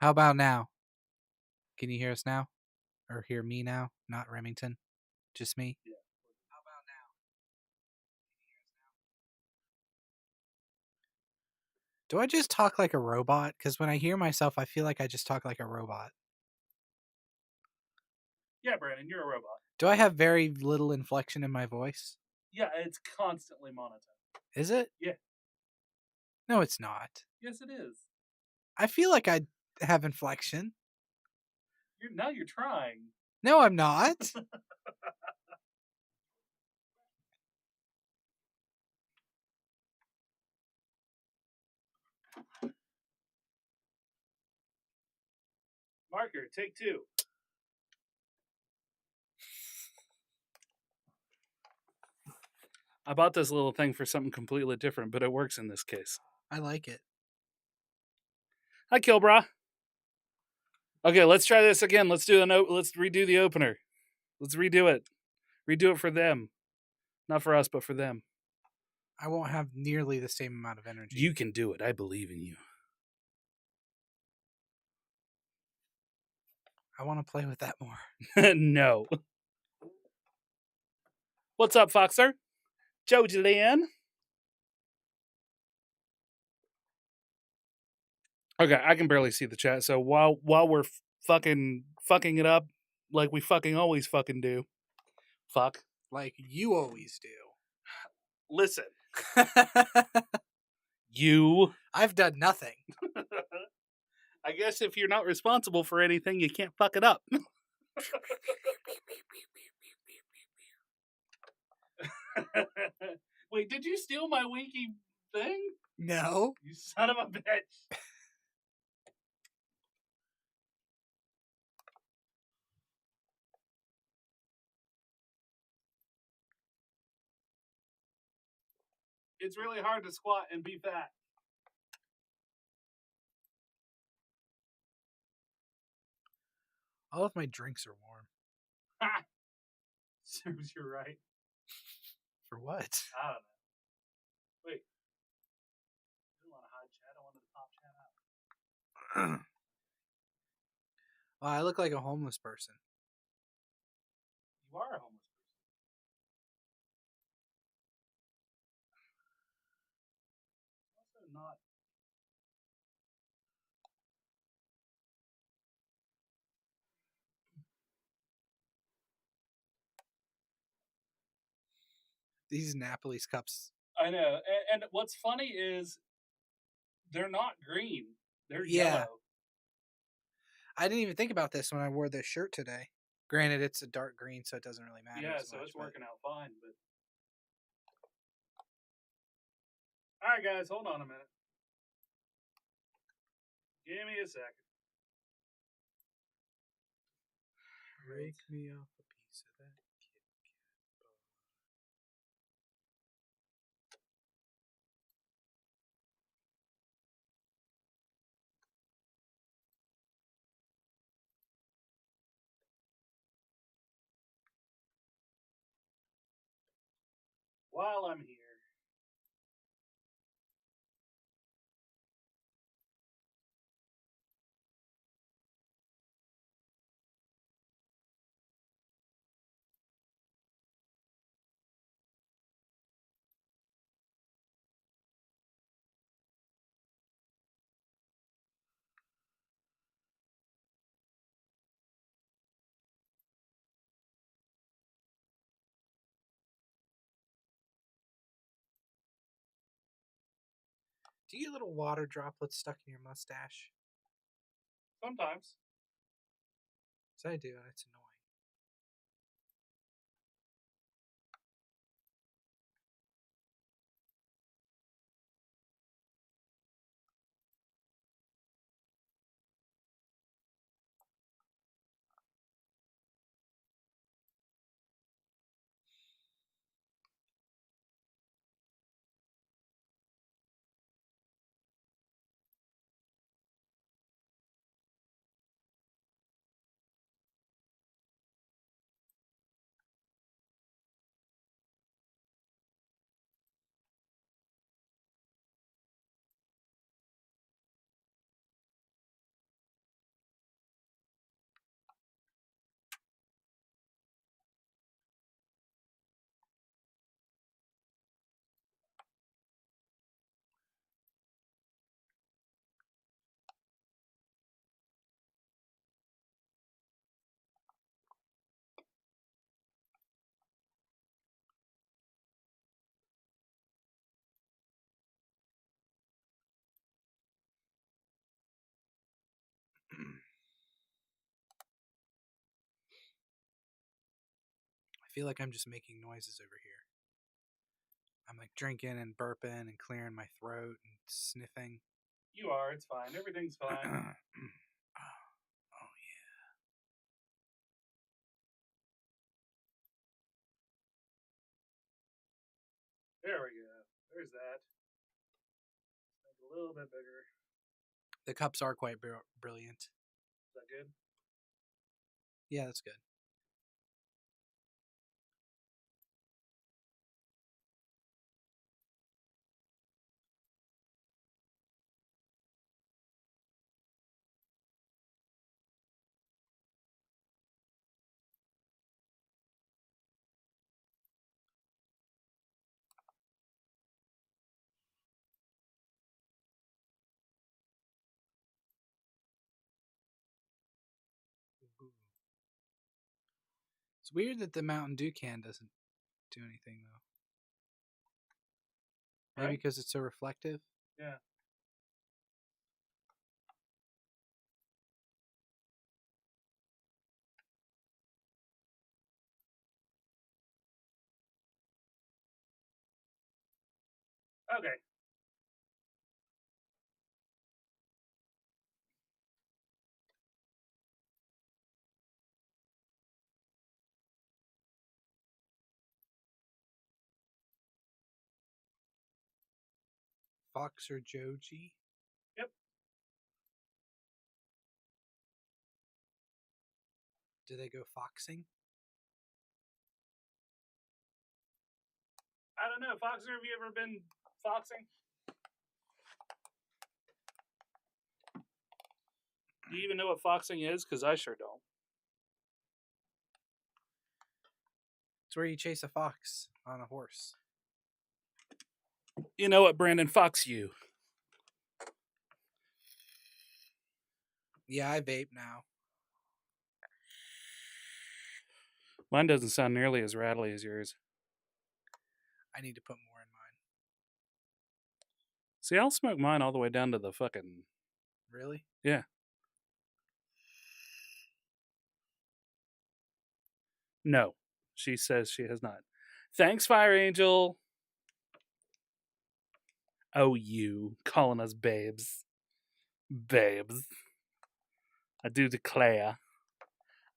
How about now? Can you hear us now? Or hear me now? Not Remington. Just me? Yeah. How about now? Do I just talk like a robot? Because when I hear myself, I feel like I just talk like a robot. Yeah, Brandon, you're a robot. Do I have very little inflection in my voice? Yeah, it's constantly monotone. Is it? Yeah. No, it's not. Yes, it is. I feel like I have inflection. Now you're trying. No, I'm not. Marker, take 2. I bought this little thing for something completely different, but it works in this case. I like it. Hi, Kilbra. Okay, let's try this again. Let's redo the opener. Let's redo it. Redo it for them. Not for us, but for them. I won't have nearly the same amount of energy. You can do it. I believe in you. I want to play with that more. No. What's up, Foxer? Joji Lynn. Okay, I can barely see the chat. So while we're fucking it up like we fucking always fucking do, fuck. Like you always do. Listen, you. I've done nothing. I guess if you're not responsible for anything, you can't fuck it up. Wait, did you steal my winky thing? No. You son of a bitch. It's really hard to squat and be fat. All of my drinks are warm. Ha! Serves you right. For what? I don't know. Wait. I didn't want to hide chat. I wanted to pop chat out. Oh, I look like a homeless person. You are a homeless person. Also not. These Napoli's cups. I know. And what's funny is they're not green. They're yellow. I didn't even think about this when I wore this shirt today. Granted, it's a dark green, so it doesn't really matter. Yeah, as so much, it's working out fine. But all right, guys, hold on a minute. Give me a second. Break me off a piece of that Kit Kat bar. While I'm here. Do you get little water droplets stuck in your mustache? Sometimes. Because I do, and it's annoying. feel like I'm just making noises over here. I'm like drinking and burping and clearing my throat and sniffing. You are. It's fine. Everything's fine. Oh yeah. There we go. There's that. Make it a little bit bigger. The cups are quite brilliant. Is that good? Yeah, that's good. Ooh. It's weird that the Mountain Dew can doesn't do anything though. Maybe Right? because it's so reflective. Yeah. Okay. Fox or Joji? Yep. Do they go foxing? I don't know. Foxer, have you ever been foxing? Do you even know what foxing is? Because I sure don't. It's where you chase a fox on a horse. You know what, Brandon? Fox you. Yeah, I vape now. Mine doesn't sound nearly as rattly as yours. I need to put more in mine. See, I'll smoke mine all the way down to the fucking... Really? Yeah. No. She says she has not. Thanks, Fire Angel. Oh, you. Calling us babes. Babes. I do declare.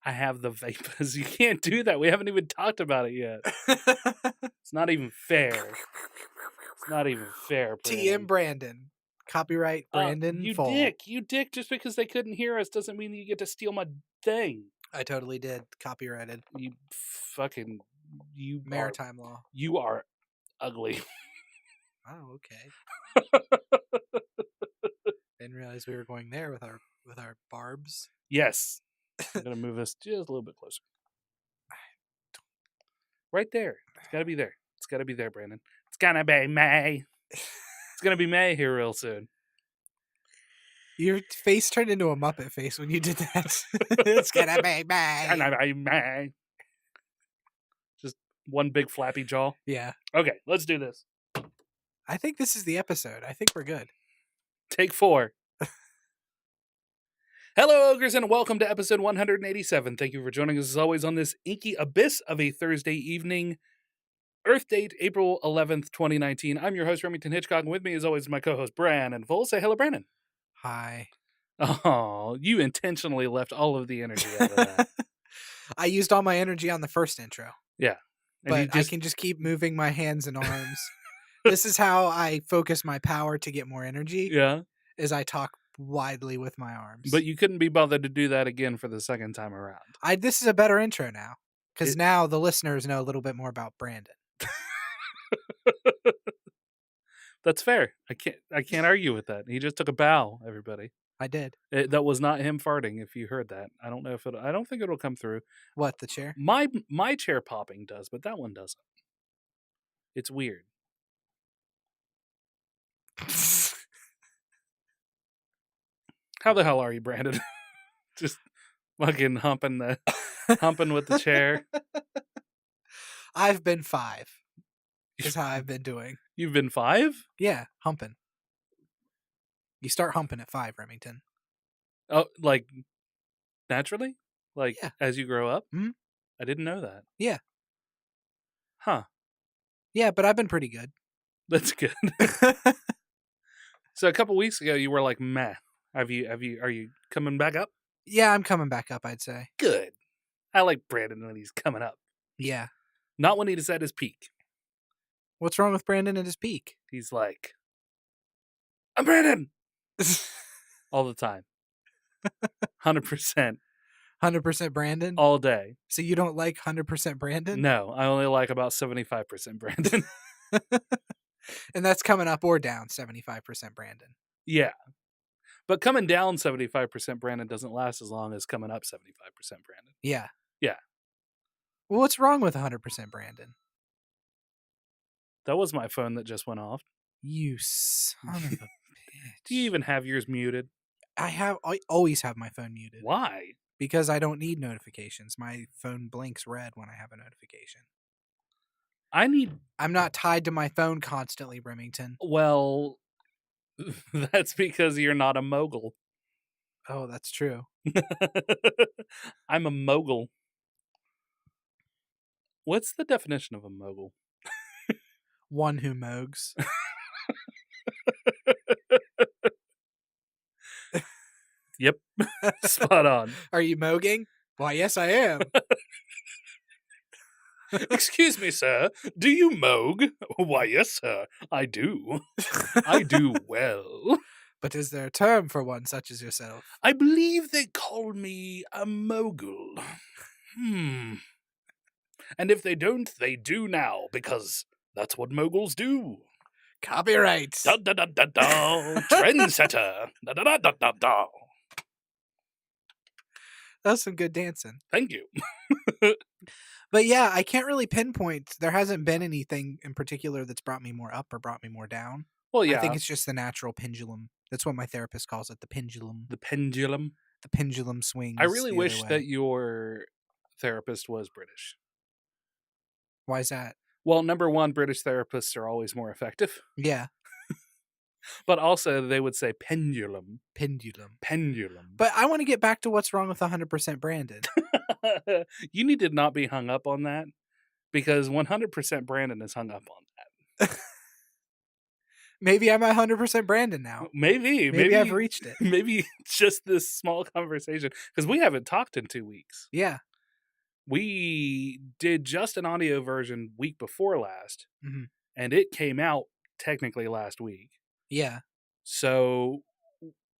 I have the vapors. You can't do that. We haven't even talked about it yet. It's not even fair. It's not even fair, TM Brandon. Copyright Brandon you Full. dick. You dick. Just because they couldn't hear us doesn't mean you get to steal my thing. I totally did. Copyrighted. You fucking... You Maritime law. You are ugly. Oh, okay. Didn't realize we were going there with our barbs. Yes. I'm going to move this just a little bit closer. Right there. It's got to be there. It's got to be there, Brandon. It's going to be May. It's going to be May here real soon. Your face turned into a Muppet face when you did that. It's going to be May. It's going to be May. Just one big flappy jaw. Yeah. Okay, let's do this. I think this is the episode. I think we're good. Take 4. Hello, Ogres, and welcome to episode 187. Thank you for joining us as always on this inky abyss of a Thursday evening. Earth date, April 11th, 2019. I'm your host, Remington Hitchcock, and with me as always is my co-host, Brandon Full. Say hello, Brandon. Hi. Oh, you intentionally left all of the energy out of that. I used all my energy on the first intro. Yeah. And I can just keep moving my hands and arms. This is how I focus my power to get more energy. Yeah. Is I talk widely with my arms. But you couldn't be bothered to do that again for the second time around. This is a better intro now. Because now the listeners know a little bit more about Brandon. That's fair. I can't argue with that. He just took a bow, everybody. I did. That was not him farting, if you heard that. I don't know if I don't think it'll come through. What, the chair? My chair popping does, but that one doesn't. It's weird. How the hell are you, Brandon? Just fucking humping with the chair. I've been 5. Is how I've been doing. You've been 5? Yeah, humping. You start humping at 5, Remington. Oh, like naturally? Like Yeah. as you grow up? Mm-hmm. I didn't know that. Yeah. Huh. Yeah, but I've been pretty good. That's good. So a couple weeks ago, you were like, meh. Are you coming back up? Yeah, I'm coming back up, I'd say. Good. I like Brandon when he's coming up. Yeah. Not when he's at his peak. What's wrong with Brandon at his peak? He's like, I'm Brandon! All the time. 100%. 100% Brandon? All day. So you don't like 100% Brandon? No, I only like about 75% Brandon. And that's coming up or down 75% Brandon. Yeah. But coming down 75% Brandon doesn't last as long as coming up 75% Brandon. Yeah. Yeah. Well, what's wrong with 100% Brandon? That was my phone that just went off. You son of a bitch. Do you even have yours muted? I always have my phone muted. Why? Because I don't need notifications. My phone blinks red when I have a notification. I'm not tied to my phone constantly, Remington. Well, that's because you're not a mogul. Oh, that's true. I'm a mogul. What's the definition of a mogul? One who mogs. Yep. Spot on. Are you mogging? Why, yes, I am. Excuse me, sir. Do you moog? Why, yes, sir. I do. I do well. But is there a term for one such as yourself? I believe they call me a mogul. And if they don't, they do now, because that's what moguls do. Copyright. Da da da da da. Trendsetter. Da da da da da da. That's some good dancing. Thank you. But yeah, I can't really pinpoint. There hasn't been anything in particular that's brought me more up or brought me more down. Well, yeah. I think it's just the natural pendulum. That's what my therapist calls it, the pendulum. The pendulum. The pendulum swings. I really wish that your therapist was British. Why is that? Well, number one, British therapists are always more effective. Yeah. But also, they would say pendulum. Pendulum. Pendulum. But I want to get back to what's wrong with 100% Brandon. You need to not be hung up on that, because 100% Brandon is hung up on that. Maybe I'm 100% Brandon now. Maybe I've reached it. Maybe just this small conversation, because we haven't talked in 2 weeks. Yeah. We did just an audio version week before last, and it came out technically last week. Yeah. So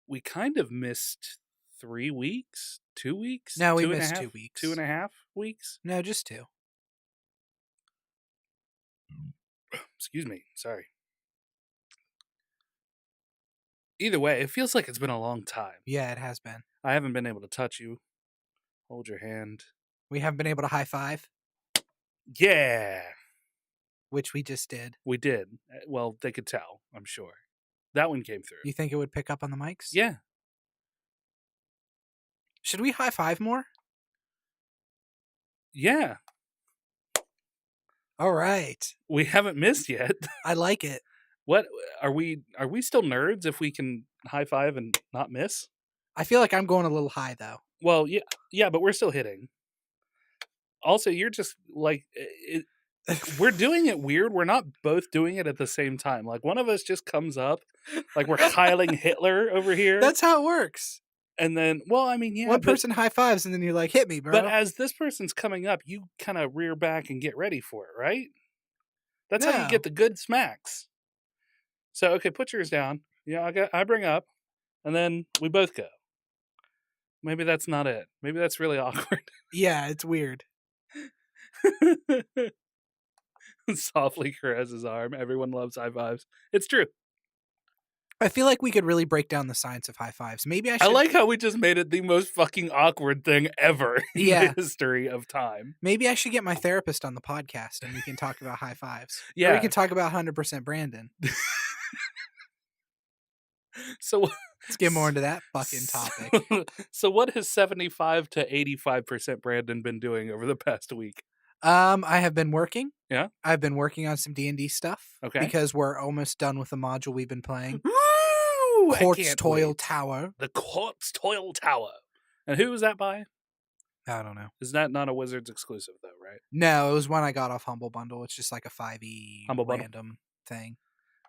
we kind of missed 3 weeks, 2 weeks. No, we missed 2 weeks. 2.5 weeks. No, just 2. Excuse me. Sorry. Either way, it feels like it's been a long time. Yeah, it has been. I haven't been able to touch you, hold your hand. We haven't been able to high five. Yeah. Which we just did. We did. Well, they could tell, I'm sure. That one came through. You think it would pick up on the mics? Yeah. Should we high five more? Yeah. All right. We haven't missed yet. I like it. What are we still nerds if we can high five and not miss? I feel like I'm going a little high though. Well, yeah, but we're still hitting. Also, you're just like we're doing it weird. We're not both doing it at the same time. Like one of us just comes up, like we're Heiling Hitler over here. That's how it works. And then, well, I mean, yeah. One person high fives and then you're like, hit me, bro. But as this person's coming up, you kind of rear back and get ready for it, right? That's how you get the good smacks. So, okay, put yours down. Yeah, I bring up, and then we both go. Maybe that's not it. Maybe that's really awkward. Yeah, it's weird. Softly caress his arm. Everyone loves high fives. It's true. I feel like we could really break down the science of high fives. Maybe I should. I like how we just made it the most fucking awkward thing ever in the history of time. Maybe I should get my therapist on the podcast and we can talk about high fives. Yeah. Or we can talk about 100% Brandon. So let's get more into that fucking topic. So what has 75 to 85% Brandon been doing over the past week? I have been working. Yeah. I've been working on some D&D stuff. Okay. Because we're almost done with the module we've been playing. Quartz Toil Tower. The Quartz Toil Tower. And who was that by? I don't know. Is that not a Wizards exclusive though, right? No, it was one I got off Humble Bundle. It's just like a 5e Humble Bundle? random thing.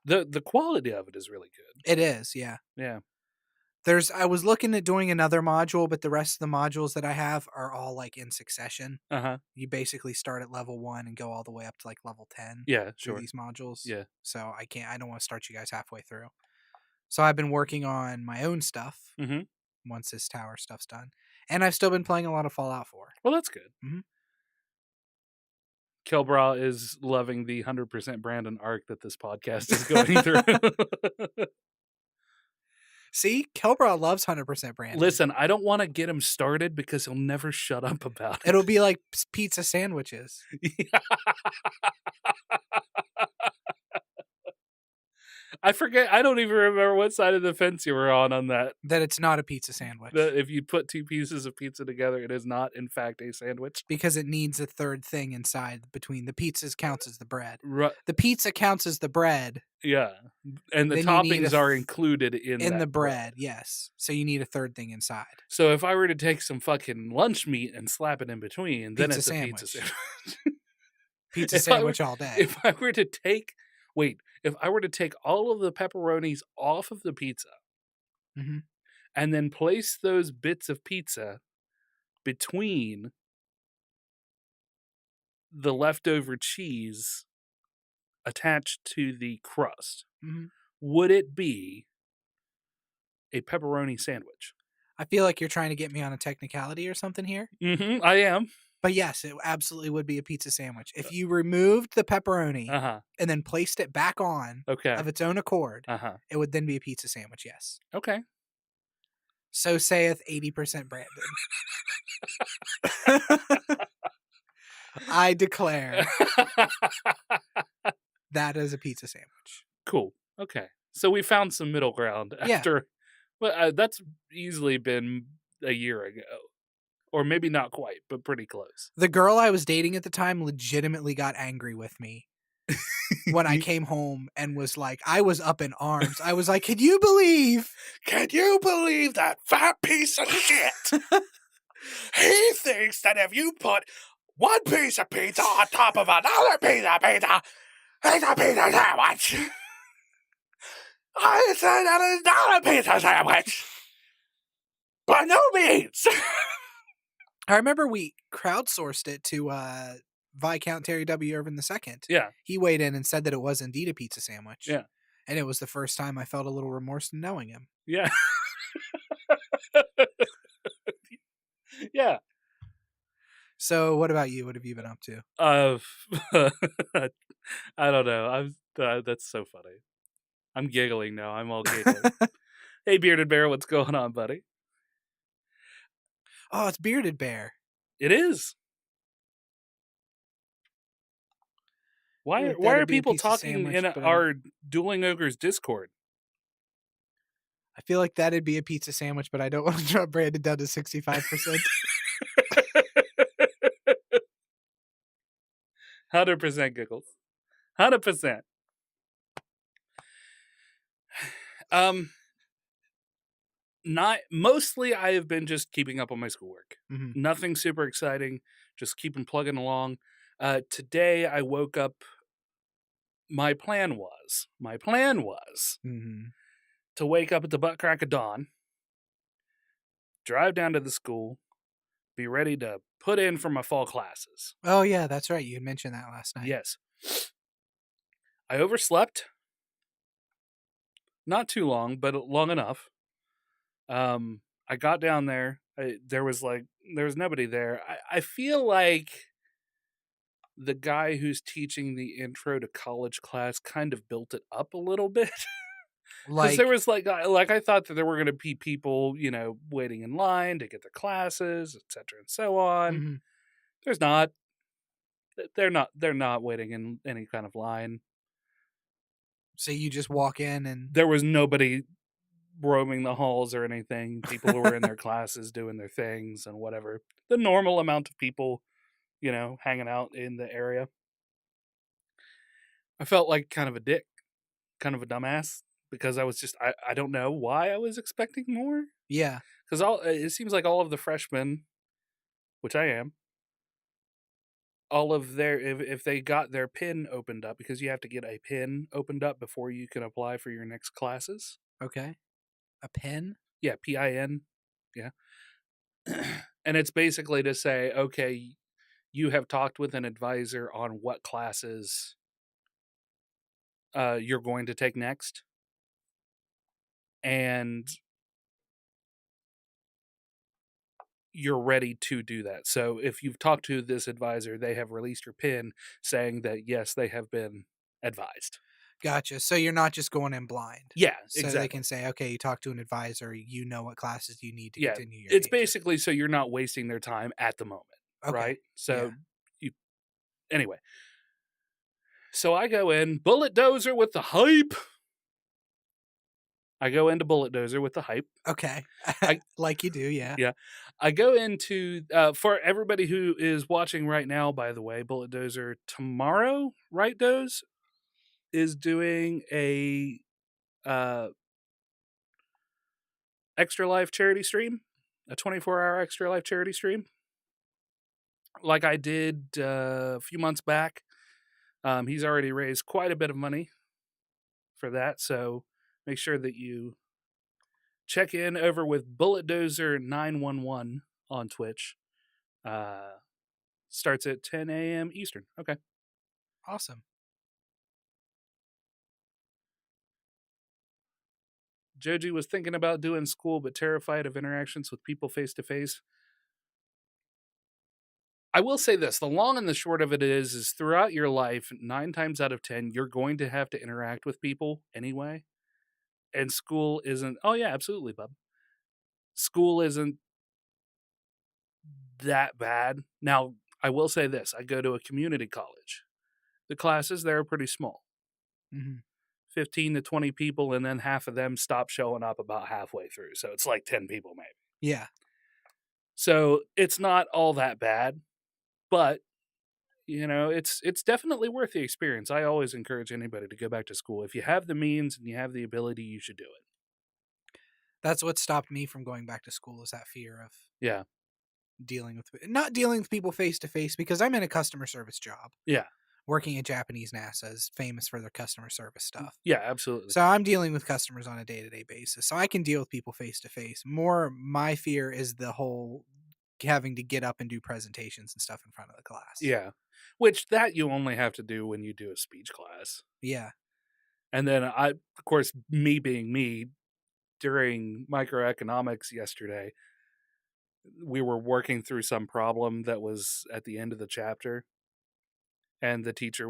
The quality of it is really good. It is, yeah. Yeah. I was looking at doing another module, but the rest of the modules that I have are all like in succession. Uh-huh. You basically start at level 1 and go all the way up to like level 10 Yeah, through sure. these modules. Yeah. So I don't want to start you guys halfway through. So I've been working on my own stuff Mhm. once this tower stuff's done. And I've still been playing a lot of Fallout 4. Well, that's good. Mhm. Kilbra is loving the 100% Brandon arc that this podcast is going through. See, Kelbra loves 100% Brandon. Listen, I don't want to get him started because he'll never shut up about it. It'll be like pizza sandwiches. I forget. I don't even remember what side of the fence you were on that. That it's not a pizza sandwich. That if you put two pieces of pizza together, it is not, in fact, a sandwich. Because it needs a third thing inside between the pizzas counts as the bread. Right. The pizza counts as the bread. Yeah. And the Then you need toppings are included in the bread, yes. So you need a third thing inside. So if I were to take some fucking lunch meat and slap it in between, then it's a pizza sandwich. Pizza sandwich all day. If I were to take all of the pepperonis off of the pizza and then place those bits of pizza between the leftover cheese attached to the crust, would it be a pepperoni sandwich? I feel like you're trying to get me on a technicality or something here. I am. But yes, it absolutely would be a pizza sandwich. If you removed the pepperoni and then placed it back on of its own accord, it would then be a pizza sandwich, yes. Okay. So saith 80% Brandon. I declare that is a pizza sandwich. Cool. Okay. So we found some middle ground after... Well, that's easily been a year ago. Or maybe not quite, but pretty close. The girl I was dating at the time legitimately got angry with me when I came home and was like, I was up in arms. I was like, can you believe that fat piece of shit? He thinks that if you put one piece of pizza on top of another piece of pizza, it's a pizza sandwich. I said that is not a pizza sandwich. By no means. I remember we crowdsourced it to Viscount Terry W. Irvin II. Yeah. He weighed in and said that it was indeed a pizza sandwich. Yeah. And it was the first time I felt a little remorse in knowing him. Yeah. Yeah. So what about you? What have you been up to? I don't know. That's so funny. I'm giggling now. I'm all giggling. Hey, Bearded Bear, what's going on, buddy? Oh, it's Bearded Bear. It is. Why are people talking in our Dueling Ogres Discord? I feel like that'd be a pizza sandwich, but I don't want to drop Brandon down to 65%. 100% giggles. 100%. Mostly I have been just keeping up on my schoolwork. Nothing super exciting, just keeping plugging along. Today I woke up. My plan was to wake up at the butt crack of dawn, drive down to the school, be ready to put in for my fall classes. Oh yeah, that's right. You mentioned that last night. Yes. I overslept. Not too long, but long enough. I got down there. There was nobody there. I feel like the guy who's teaching the intro to college class kind of built it up a little bit. Because there was I thought that there were going to be people, waiting in line to get their classes, etc. and so on. There's not. They're not waiting in any kind of line. So you just walk in and there was nobody roaming the halls or anything. People who were in their classes doing their things and whatever. The normal amount of people, hanging out in the area. I felt like kind of a dick, kind of a dumbass, because I was just, I don't know why I was expecting more. Yeah. Because it seems like all of the freshmen which I am, all of their, if they got their PIN opened up, because you have to get a PIN opened up before you can apply for your next classes. Okay. A PIN? Yeah, PIN. Yeah. And it's basically to say, okay, you have talked with an advisor on what classes you're going to take next. And you're ready to do that. So if you've talked to this advisor, they have released your PIN saying that, yes, they have been advised. Gotcha. So you're not just going in blind. Yeah, so exactly. They can say, okay, you talk to an advisor, you know what classes you need to continue your It's major. basically so you're not wasting their time at the moment, right? So anyway. So I go in, Bullet Dozer with the hype. I go into Bullet Dozer with the hype. Okay. Like you do, yeah. Yeah. I go into, for everybody who is watching right now, by the way, Bullet Dozer tomorrow, right, Doze, is doing a Extra Life charity stream, a 24-hour Extra Life charity stream, like I did a few months back. He's already raised quite a bit of money for that, so make sure that you check in over with Bullet Dozer 911 on Twitch. Starts at 10 a.m. Eastern. Okay. Awesome. Joji was thinking about doing school, but terrified of interactions with people face to face. I will say this, the long and the short of it is throughout your life, 9 times out of 10, you're going to have to interact with people anyway. And school isn't, oh yeah, absolutely, bub. School isn't that bad. Now, I will say this, I go to a community college. The classes there are pretty small. Mm-hmm. 15 to 20 people, and then half of them stop showing up about halfway through. So it's like 10 people maybe. Yeah. So it's not all that bad, but it's definitely worth the experience. I always encourage anybody to go back to school. If you have the means and you have the ability, you should do it. That's what stopped me from going back to school, is that fear of not dealing with people face to face, because I'm in a customer service job. Yeah. Working at Japanese NASA is famous for their customer service stuff. Yeah, absolutely. So I'm dealing with customers on a day-to-day basis. So I can deal with people face to face. More my fear is the whole having to get up and do presentations and stuff in front of the class. Yeah. Which that you only have to do when you do a speech class. Yeah. And then of course, me being me, during microeconomics yesterday, we were working through some problem that was at the end of the chapter. And the teacher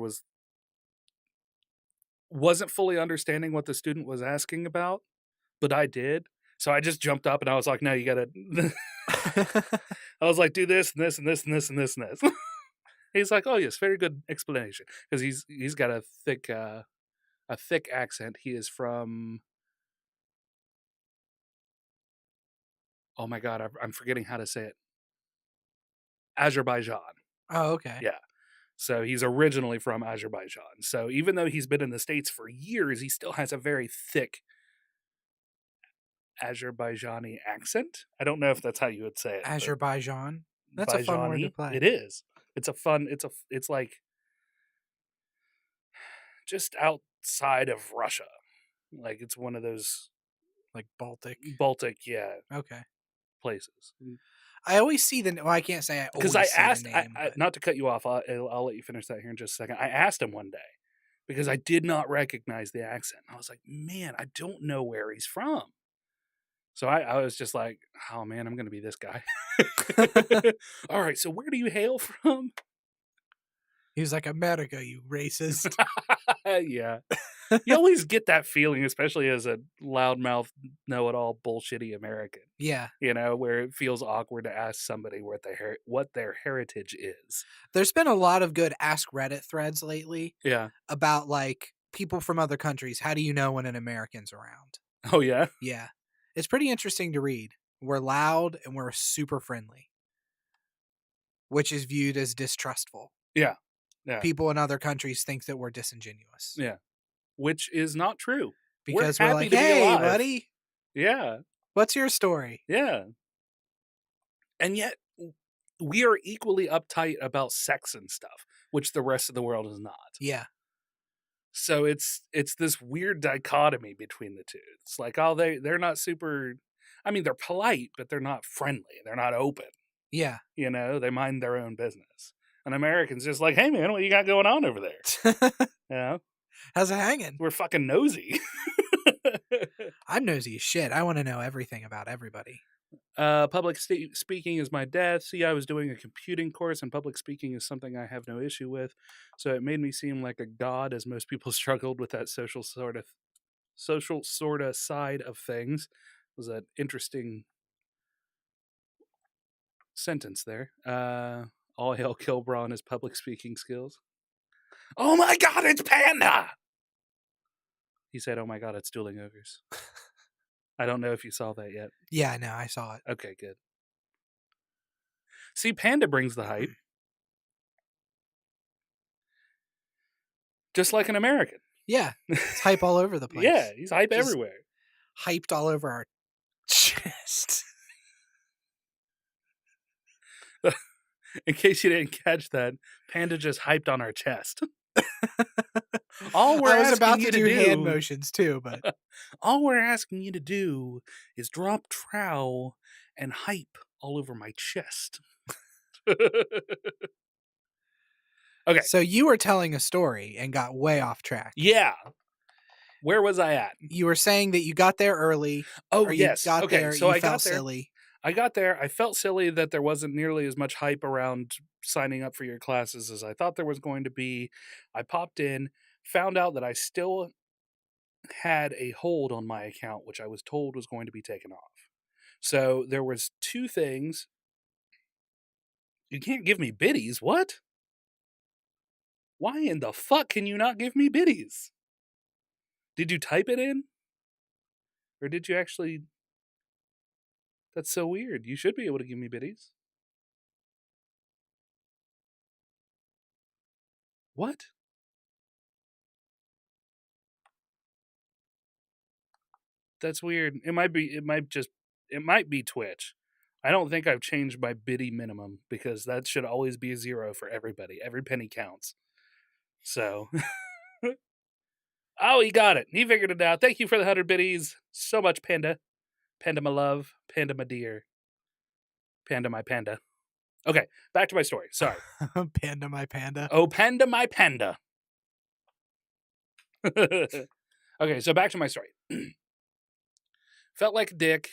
wasn't fully understanding what the student was asking about, but I did. So I just jumped up and I was like, no, you gotta, I was like, do this and this and this and this and this and this. He's like, oh yes, very good explanation. Because he's got a thick accent. He is from, oh my God, I'm forgetting how to say it. Azerbaijan. Oh, okay. Yeah. So he's originally from Azerbaijan. So even though he's been in the States for years, he still has a very thick Azerbaijani accent. I don't know if that's how you would say it. Azerbaijan? That's a fun word to play. It is. It's like just outside of Russia. Like it's one of those like Baltic, yeah. Okay. Places. I always see I can't say I always because I asked, the name, not to cut you off, I'll let you finish that here in just a second. I asked him one day because I did not recognize the accent. I was like, man, I don't know where he's from. So I was just like, oh man, I'm going to be this guy. All right, so where do you hail from? He was like, America, you racist. Yeah. You always get that feeling, especially as a loudmouth, know-it-all, bullshitty American. Yeah. Where it feels awkward to ask somebody what their heritage is. There's been a lot of good Ask Reddit threads lately. Yeah. About, like, people from other countries. How do you know when an American's around? Oh, yeah? Yeah. It's pretty interesting to read. We're loud and we're super friendly, which is viewed as distrustful. Yeah. Yeah. People in other countries think that we're disingenuous. Yeah. Which is not true. Because we're like, hey, buddy. Yeah. What's your story? Yeah. And yet, we are equally uptight about sex and stuff, which the rest of the world is not. Yeah. So it's this weird dichotomy between the two. It's like, oh, they're not super. I mean, they're polite, but they're not friendly. They're not open. Yeah. You know, they mind their own business. And Americans just like, hey man, what you got going on over there? You know, how's it hanging? We're fucking nosy. I'm nosy as shit. I want to know everything about everybody. Public speaking is my death. See, I was doing a computing course, and public speaking is something I have no issue with. So it made me seem like a god, as most people struggled with that social sort of side of things. It was an interesting sentence there. All hail Kilbra and his public speaking skills. Oh my god, it's Panda! He said, oh my god, it's Dueling Ogres. I don't know if you saw that yet. Yeah, no, I saw it. Okay, good. See, Panda brings the hype. Just like an American. Yeah, it's hype all over the place. Yeah, he's hype everywhere. Hyped all over our chest. In case you didn't catch that, Panda just hyped on our chest. I was about to do hand motions too, but all we're asking you to do is drop trowel and hype all over my chest. Okay. So you were telling a story and got way off track. Yeah. Where was I at? You were saying that you got there early. Oh, yes. You got there, so I felt silly. I got there. I felt silly that there wasn't nearly as much hype around signing up for your classes as I thought there was going to be. I popped in, found out that I still had a hold on my account, which I was told was going to be taken off. So there was two things. You can't give me biddies. What? Why in the fuck can you not give me biddies? Did you type it in? Or did you actually... That's so weird. You should be able to give me biddies. What? That's weird. It might be Twitch. I don't think I've changed my biddy minimum because that should always be a 0 for everybody. Every penny counts. So... Oh, he got it. He figured it out. Thank you for the 100 biddies. So much, Panda. Panda, my love. Panda, my dear. Panda, my panda. Okay, back to my story. Sorry. Panda, my panda. Oh, Panda, my panda. Okay, so back to my story. Felt like a dick.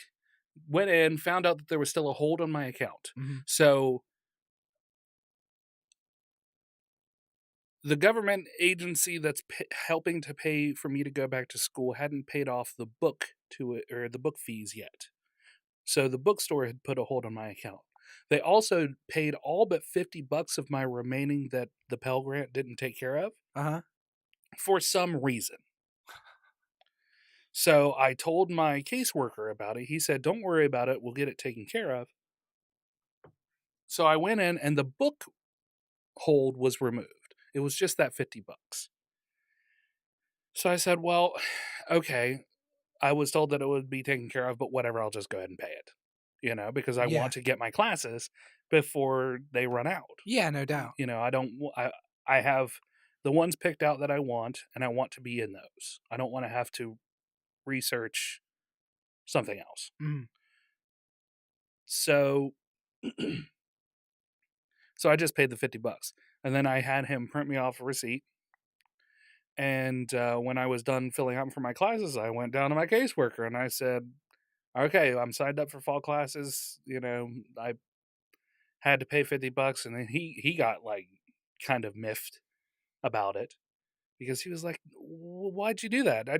Went in, found out that there was still a hold on my account. Mm-hmm. So the government agency that's helping to pay for me to go back to school hadn't paid off the book to it, or the book fees yet. So the bookstore had put a hold on my account. They also paid all but $50 of my remaining that the Pell Grant didn't take care of. For some reason. So I told my caseworker about it. He said, don't worry about it. We'll get it taken care of. So I went in and the book hold was removed. It was just that $50. So I said, well, okay. I was told that it would be taken care of, but whatever, I'll just go ahead and pay it. You know, because I want to get my classes before they run out. Yeah, no doubt. You know, I have the ones picked out that I want, and I want to be in those. I don't want to have to research something else. Mm. So I just paid the $50. And then I had him print me off a receipt. And when I was done filling out for my classes, I went down to my caseworker and I said, okay, I'm signed up for fall classes. You know, I had to pay $50. And then he got like kind of miffed about it because he was like, why'd you do that? I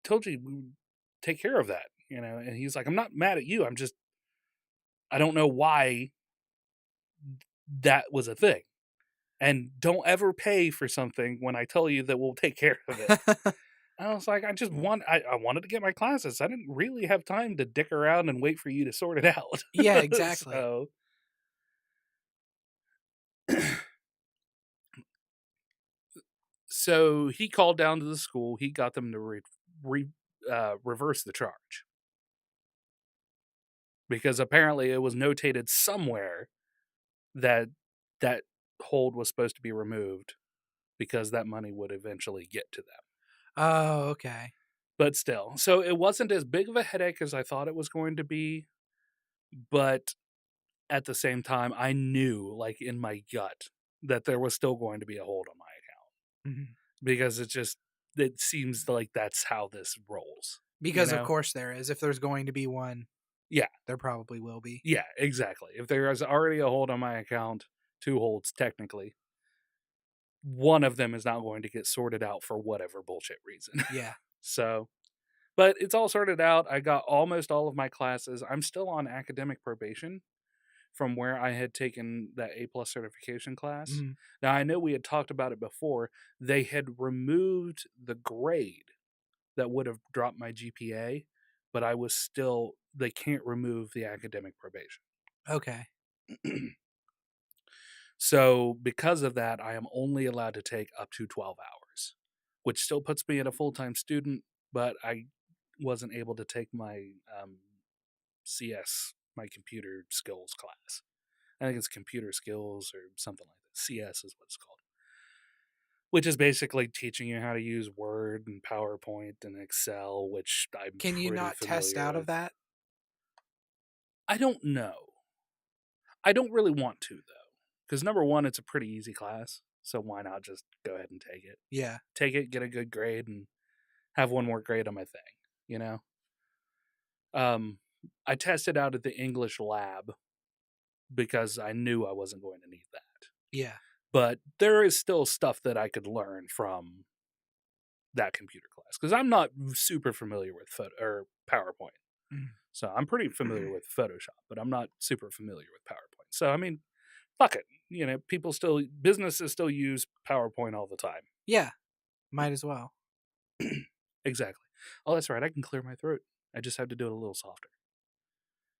told you we would take care of that, you know? And he's like, I'm not mad at you. I don't know why that was a thing. And don't ever pay for something when I tell you that we'll take care of it. I was like, I wanted to get my classes. I didn't really have time to dick around and wait for you to sort it out. Yeah, exactly. So he called down to the school. He got them to reverse the charge. Because apparently it was notated somewhere that hold was supposed to be removed because that money would eventually get to them. Oh, okay. But still, so it wasn't as big of a headache as I thought it was going to be, but at the same time, I knew, like, in my gut that there was still going to be a hold on my account. Mm-hmm. Because it seems like that's how this rolls. Because of course there is. If there's going to be one, yeah, there probably will be. Yeah, exactly. If there is already a hold on my account, 2 holds technically, one of them is not going to get sorted out for whatever bullshit reason. Yeah. So, but it's all sorted out. I got almost all of my classes. I'm still on academic probation from where I had taken that A+ certification class. Mm-hmm. Now, I know we had talked about it before. They had removed the grade that would have dropped my GPA, but I was still, they can't remove the academic probation. Okay. So because of that, I am only allowed to take up to 12 hours, which still puts me at a full-time student, but I wasn't able to take my CS, my computer skills class. I think it's computer skills or something like that. CS is what it's called. Which is basically teaching you how to use Word and PowerPoint and Excel, which I'm Can you not test out of that? I don't know. I don't really want to, though. Because number one, it's a pretty easy class. So why not just go ahead and take it? Yeah. Take it, get a good grade, and have one more grade on my thing, you know? I tested out at the English lab because I knew I wasn't going to need that. Yeah. But there is still stuff that I could learn from that computer class. Because I'm not super familiar with PowerPoint. Mm. So I'm pretty familiar with Photoshop, but I'm not super familiar with PowerPoint. So, I mean, fuck it. You know, businesses still use PowerPoint all the time. Yeah. Might as well. Exactly. Oh, that's right. I can clear my throat. I just have to do it a little softer.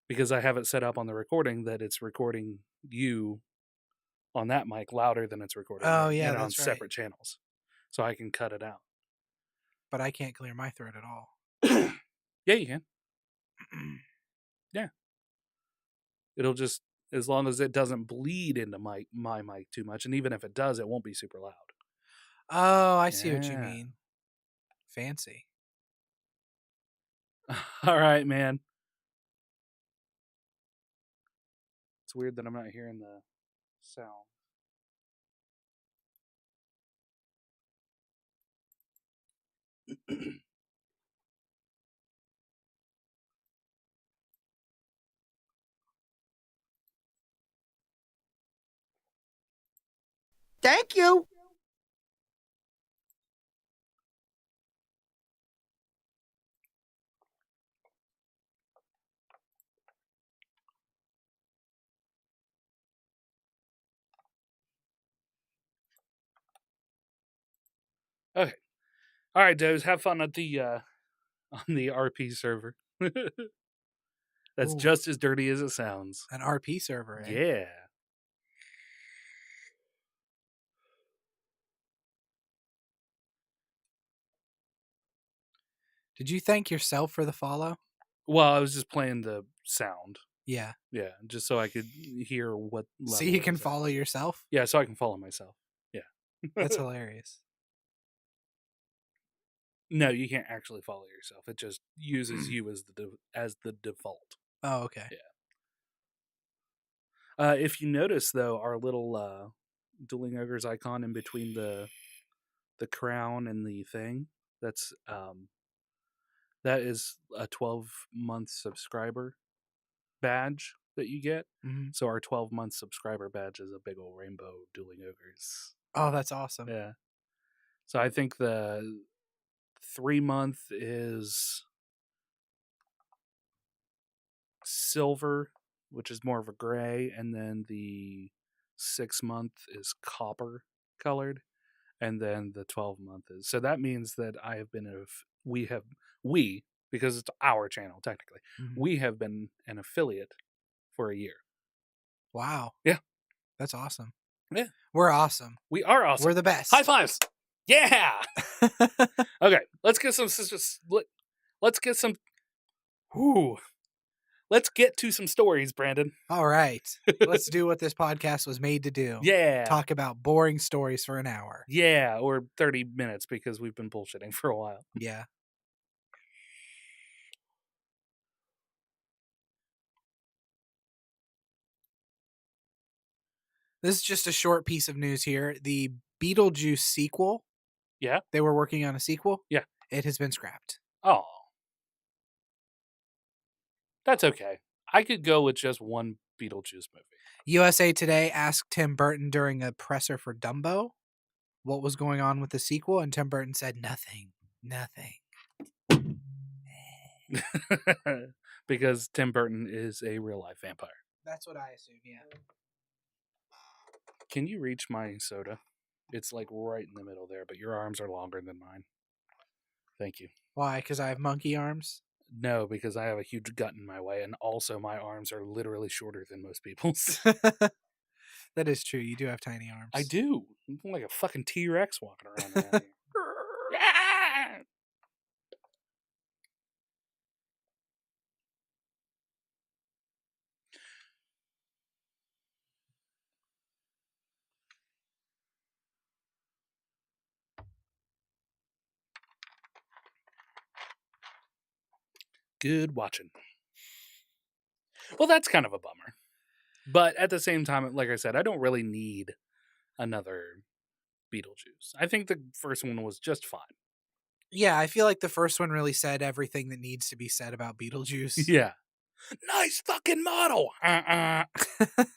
Because I have it set up on the recording that it's recording you on that mic louder than it's recording that's on separate channels. So I can cut it out. But I can't clear my throat at all. Yeah, you can. Yeah. It'll just, as long as it doesn't bleed into my mic too much, and even if it does, it won't be super loud. Oh, I see what you mean. Fancy. All right, man. It's weird that I'm not hearing the sound. Thank you. Okay. All right, Doze. Have fun at the on the RP server. That's just as dirty as it sounds. An RP server, eh? Yeah. Did you thank yourself for the follow? Well, I was just playing the sound. Yeah. Yeah, just so I could hear what level. So you can follow yourself? Yeah, so I can follow myself. Yeah. That's hilarious. No, you can't actually follow yourself. It just uses you as the default. Oh, okay. Yeah. If you notice, though, our little Dueling Ogres icon in between the crown and the thing, that is a 12-month subscriber badge that you get. Mm-hmm. So our 12-month subscriber badge is a big old rainbow Dueling Ogres. Oh, that's awesome. Yeah. So I think the 3-month is silver, which is more of a gray, and then the 6-month is copper colored, and then the 12-month is. So that means that I have been we because it's our channel technically. Mm-hmm. We have been an affiliate for a year. Wow. Yeah. That's awesome. Yeah. We're awesome. We are awesome. We're the best. High fives. Yeah. Okay, let's get some let's get to some stories, Brandon. All right. Let's do what this podcast was made to do. Yeah. Talk about boring stories for an hour. Yeah, or 30 minutes because we've been bullshitting for a while. Yeah. This is just a short piece of news here. The Beetlejuice sequel. Yeah. They were working on a sequel. Yeah. It has been scrapped. Oh. That's okay. I could go with just one Beetlejuice movie. USA Today asked Tim Burton during a presser for Dumbo what was going on with the sequel, and Tim Burton said nothing. Because Tim Burton is a real-life vampire. That's what I assume, yeah. Can you reach my soda? It's like right in the middle there, but your arms are longer than mine. Thank you. Why? Because I have monkey arms? No, because I have a huge gut in my way, and also my arms are literally shorter than most people's. That is true. You do have tiny arms. I do. I'm like a fucking T-Rex walking around here. Yeah! Good watching. Well, that's kind of a bummer. But at the same time, like I said, I don't really need another Beetlejuice. I think the first one was just fine. Yeah, I feel like the first one really said everything that needs to be said about Beetlejuice. Yeah. Nice fucking model.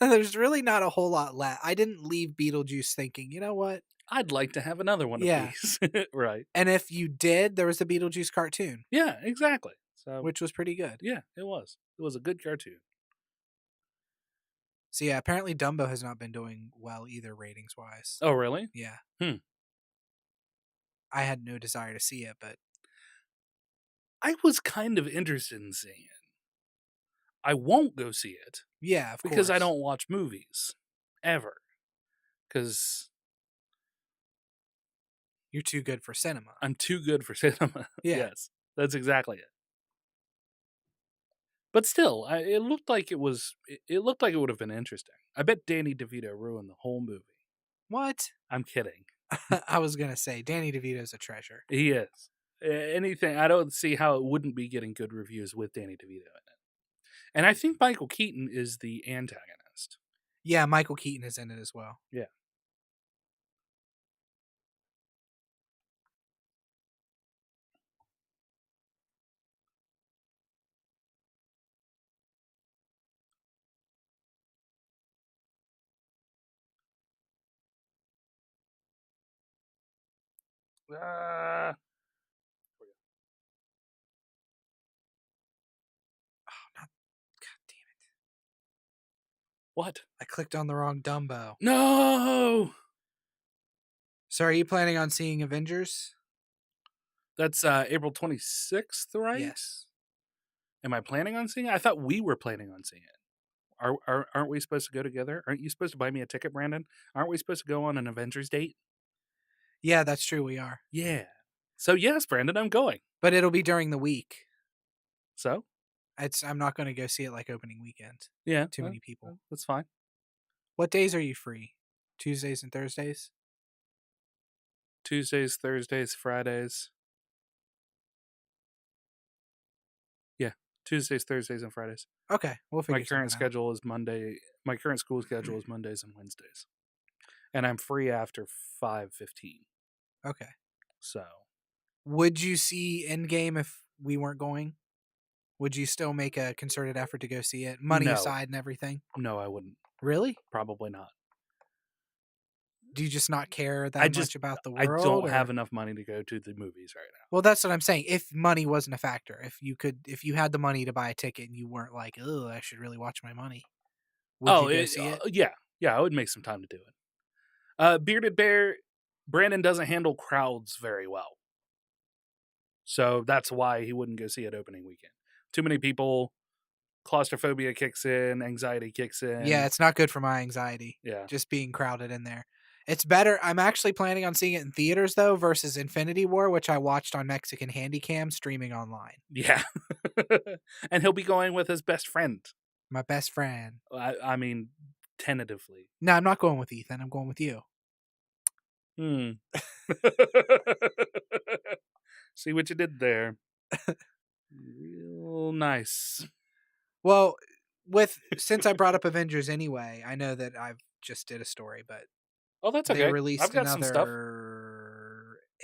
There's really not a whole lot left. I didn't leave Beetlejuice thinking, you know what? I'd like to have another one of these. Right. And if you did, there was the Beetlejuice cartoon. Yeah, exactly. So, which was pretty good. Yeah, it was. It was a good cartoon. So yeah, apparently Dumbo has not been doing well either ratings-wise. Oh, really? Yeah. I had no desire to see it, but I was kind of interested in seeing it. I won't go see it. Yeah, of because course. I don't watch movies. Ever. Because you're too good for cinema. I'm too good for cinema. Yeah. Yes, that's exactly it. But still, it looked like it was. It looked like it would have been interesting. I bet Danny DeVito ruined the whole movie. What? I'm kidding. I was gonna say Danny DeVito's a treasure. He is. Anything. I don't see how it wouldn't be getting good reviews with Danny DeVito in it. And I think Michael Keaton is the antagonist. Yeah, Michael Keaton is in it as well. Yeah. Oh, not. God damn it. What? I clicked on the wrong Dumbo. No! So are you planning on seeing Avengers? That's April 26th, right? Yes. Am I planning on seeing it? I thought we were planning on seeing it. Aren't we supposed to go together? Aren't you supposed to buy me a ticket, Brandon? Aren't we supposed to go on an Avengers date? Yeah, that's true. We are. Yeah. So yes, Brandon, I'm going. But it'll be during the week. So? I'm not going to go see it like opening weekend. Yeah. Too many people. That's fine. What days are you free? Tuesdays and Thursdays? Tuesdays, Thursdays, Fridays. Yeah. Tuesdays, Thursdays, and Fridays. Okay. We'll figure My current schedule is Monday. My current school schedule is Mondays and Wednesdays. And I'm free after 5:15. Okay. So. Would you see Endgame if we weren't going? Would you still make a concerted effort to go see it? Money aside and everything? No, I wouldn't. Really? Probably not. Do you just not care that much about the world? I don't have enough money to go to the movies right now. Well, that's what I'm saying. If money wasn't a factor, if you had the money to buy a ticket and you weren't like, oh, I should really watch my money. Would you go see it? Yeah, I would make some time to do it. Bearded Bear, Brandon doesn't handle crowds very well. So that's why he wouldn't go see it opening weekend. Too many people, claustrophobia kicks in, anxiety kicks in. Yeah, it's not good for my anxiety. Yeah. Just being crowded in there. It's better. I'm actually planning on seeing it in theaters though, versus Infinity War, which I watched on Mexican Handycam streaming online. Yeah. And he'll be going with his best friend. My best friend. I mean, tentatively. No, I'm not going with Ethan. I'm going with you. See what you did there. Real nice. Well, since I brought up Avengers anyway, I know that I've just did a story, but that's okay. They released I've got another some stuff.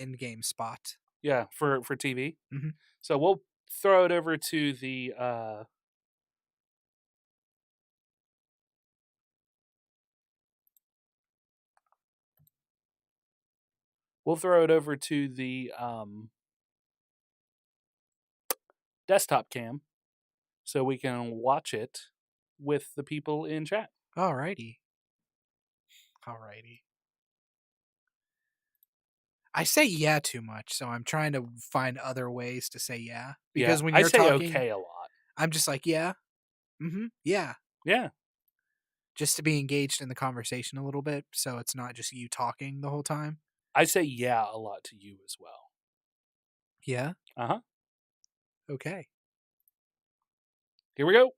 Endgame spot. Yeah, for TV. Mm-hmm. So we'll throw it over to the desktop cam so we can watch it with the people in chat. Alrighty. I say yeah too much, so I'm trying to find other ways to say yeah. Because when you're talking, okay a lot. I'm just like, yeah. Mm-hmm. Yeah. Yeah. Just to be engaged in the conversation a little bit, so it's not just you talking the whole time. I say yeah a lot to you as well. Yeah? Uh-huh. Okay. Here we go.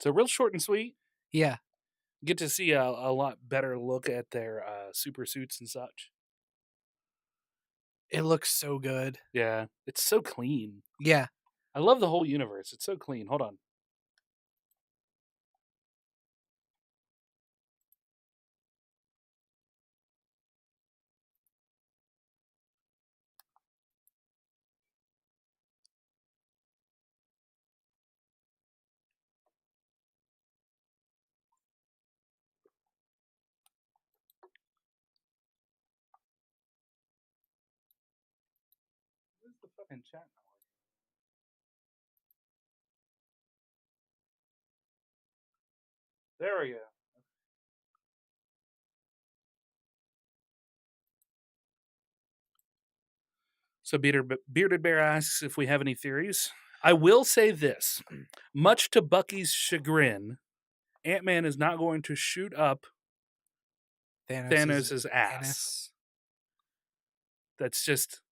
So real short and sweet. Yeah. Get to see a lot better look at their super suits and such. It looks so good. Yeah. It's so clean. Yeah. I love the whole universe. It's so clean. Hold on. Where's the fucking chat now? There we go. So Bearded Bear asks if we have any theories. I will say this. Much to Bucky's chagrin, Ant-Man is not going to shoot up Thanos' ass. That's just...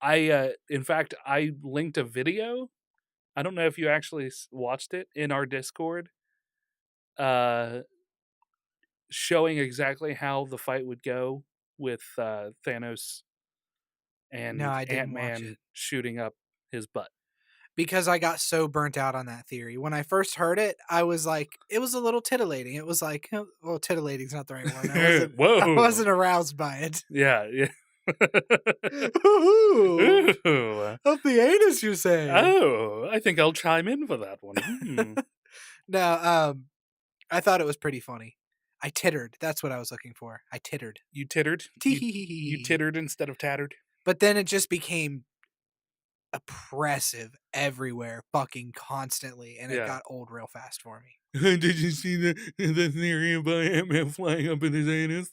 in fact, I linked a video. I don't know if you actually watched it in our Discord. Showing exactly how the fight would go with Thanos and Ant-Man shooting up his butt. Because I got so burnt out on that theory. When I first heard it, I was like, it was a little titillating. It was like, well, titillating is not the right word. I wasn't aroused by it. Yeah. Ooh. Of the anus, you say? Oh, I think I'll chime in for that one. No, I thought it was pretty funny. I tittered. That's what I was looking for. I tittered. You tittered? You tittered instead of tattered? But then it just became oppressive everywhere, fucking constantly, and it got old real fast for me. Did you see the theory about Ant-Man flying up in his anus?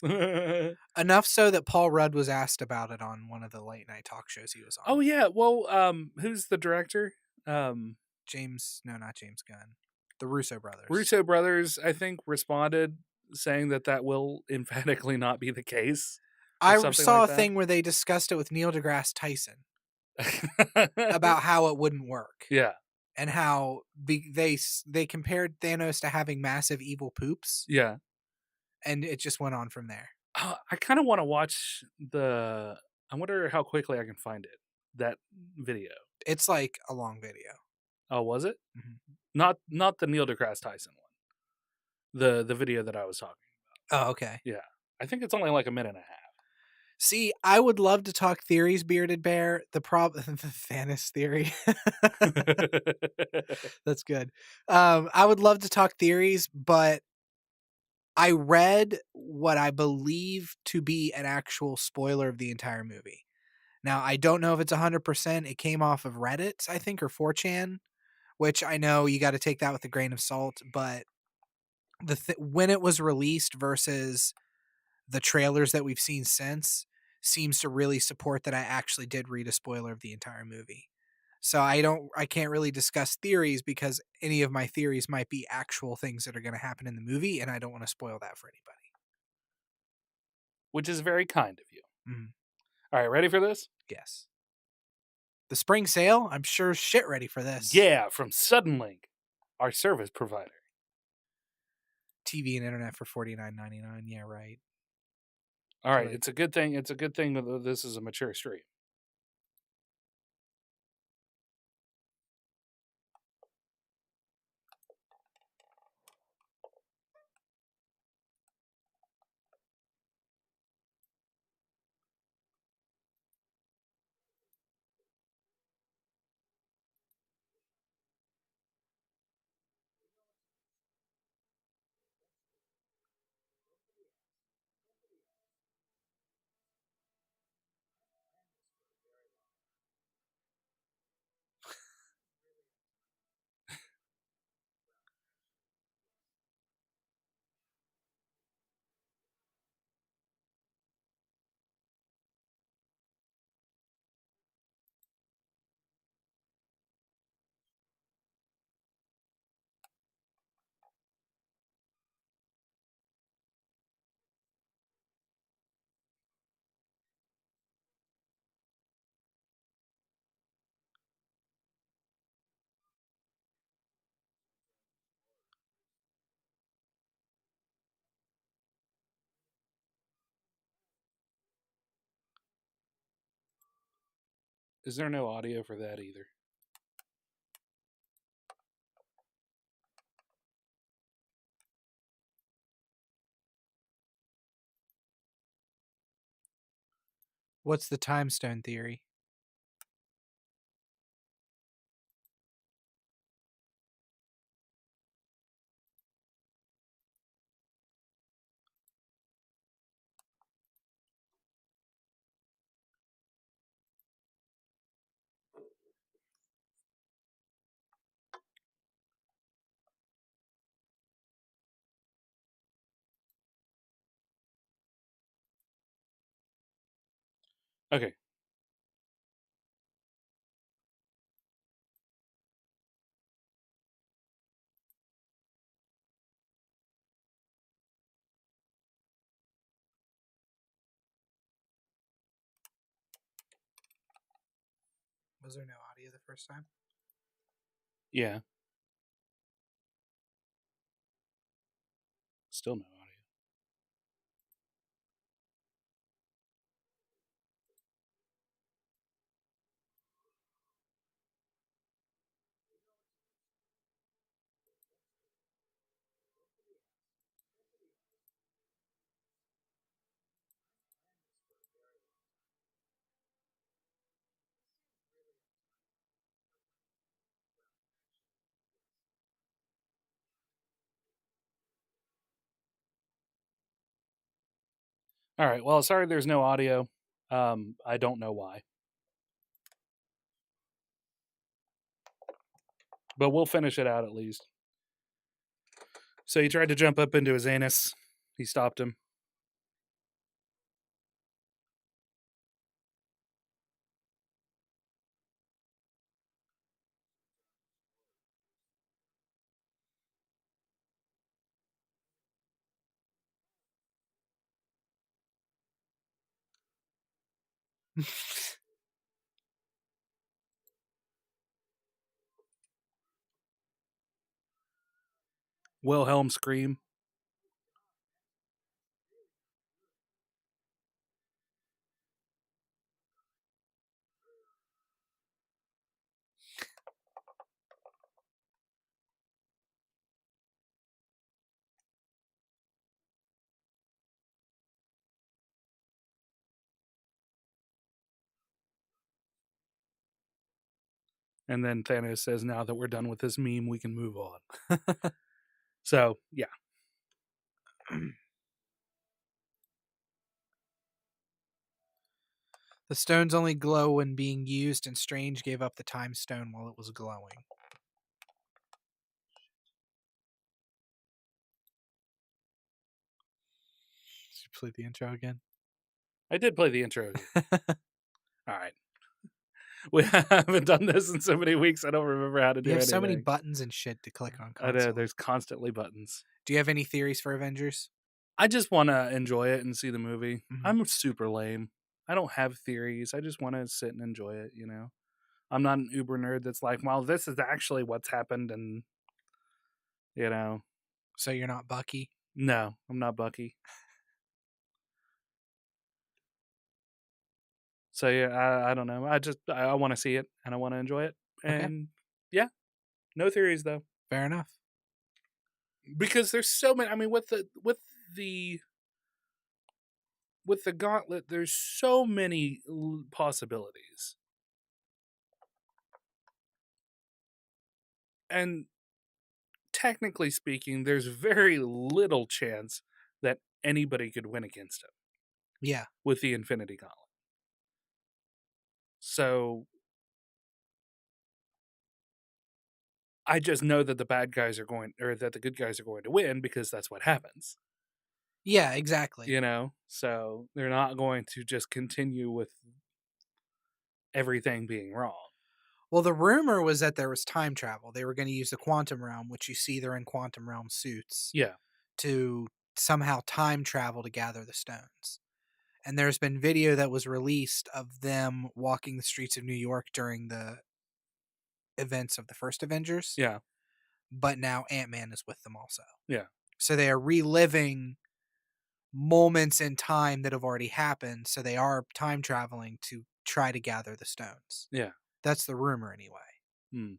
Enough so that Paul Rudd was asked about it on one of the late night talk shows he was on. Oh yeah, well, who's the director? Not James Gunn. The Russo brothers. Russo brothers, I think, responded saying that will emphatically not be the case. I saw a thing where they discussed it with Neil deGrasse Tyson about how it wouldn't work. Yeah. And how they compared Thanos to having massive evil poops. Yeah. And it just went on from there. I kind of want to watch I wonder how quickly I can find it. That video. It's like a long video. Oh, was it? Mm-hmm. Not the Neil deGrasse Tyson one. The video that I was talking about. Oh, okay. Yeah. I think it's only like a minute and a half. See, I would love to talk theories, Bearded Bear. The Thanos theory. That's good. I would love to talk theories, but I read what I believe to be an actual spoiler of the entire movie. Now, I don't know if it's 100%. It came off of Reddit, I think, or 4chan, which I know you got to take that with a grain of salt. But when it was released versus the trailers that we've seen since seems to really support that I actually did read a spoiler of the entire movie. So I can't really discuss theories because any of my theories might be actual things that are going to happen in the movie, and I don't want to spoil that for anybody. Which is very kind of you. Mm-hmm. All right, ready for this? Yes. The spring sale? I'm sure shit ready for this. Yeah, from Suddenlink, our service provider. TV and internet for $49.99. Yeah, right. All right, it's a good thing. It's a good thing that this is a mature stream. Is there no audio for that either? What's the time stone theory? Okay. Was there no audio the first time? Yeah. Still no audio. All right. Well, sorry there's no audio. I don't know why. But we'll finish it out at least. So he tried to jump up into his anus. He stopped him. Wilhelm scream. And then Thanos says, now that we're done with this meme, we can move on. So, yeah. The stones only glow when being used, and Strange gave up the time stone while it was glowing. Did you play the intro again? I did play the intro again. All right. We haven't done this in so many weeks. I don't remember how to do You have anything. so many buttons and shit to click on I know, constantly. there's constantly buttons. Do you have any theories for Avengers? I just want to enjoy it and see the movie. Mhm. I'm super lame. I don't have theories. I just want to sit and enjoy it, you know? I'm not an uber nerd that's like, well, this is actually what's happened, and, you know. So you're not Bucky? No, I'm not Bucky. So, yeah, I don't know. I want to see it, and I want to enjoy it. Okay. And, yeah, no theories, though. Fair enough. Because there's so many. I mean, with the gauntlet, there's so many possibilities. And technically speaking, there's very little chance that anybody could win against him. Yeah. With the Infinity Gauntlet. So I just know that the bad guys are going, or that the good guys are going to win, because that's what happens. Yeah, exactly. You know? So they're not going to just continue with everything being wrong. Well, the rumor was that there was time travel. They were going to use the quantum realm, which you see they're in quantum realm suits. Yeah. To somehow time travel to gather the stones. And there's been video that was released of them walking the streets of New York during the events of the first Avengers. Yeah. But now Ant-Man is with them also. Yeah. So they are reliving moments in time that have already happened. So they are time traveling to try to gather the stones. Yeah. That's the rumor anyway. Hmm.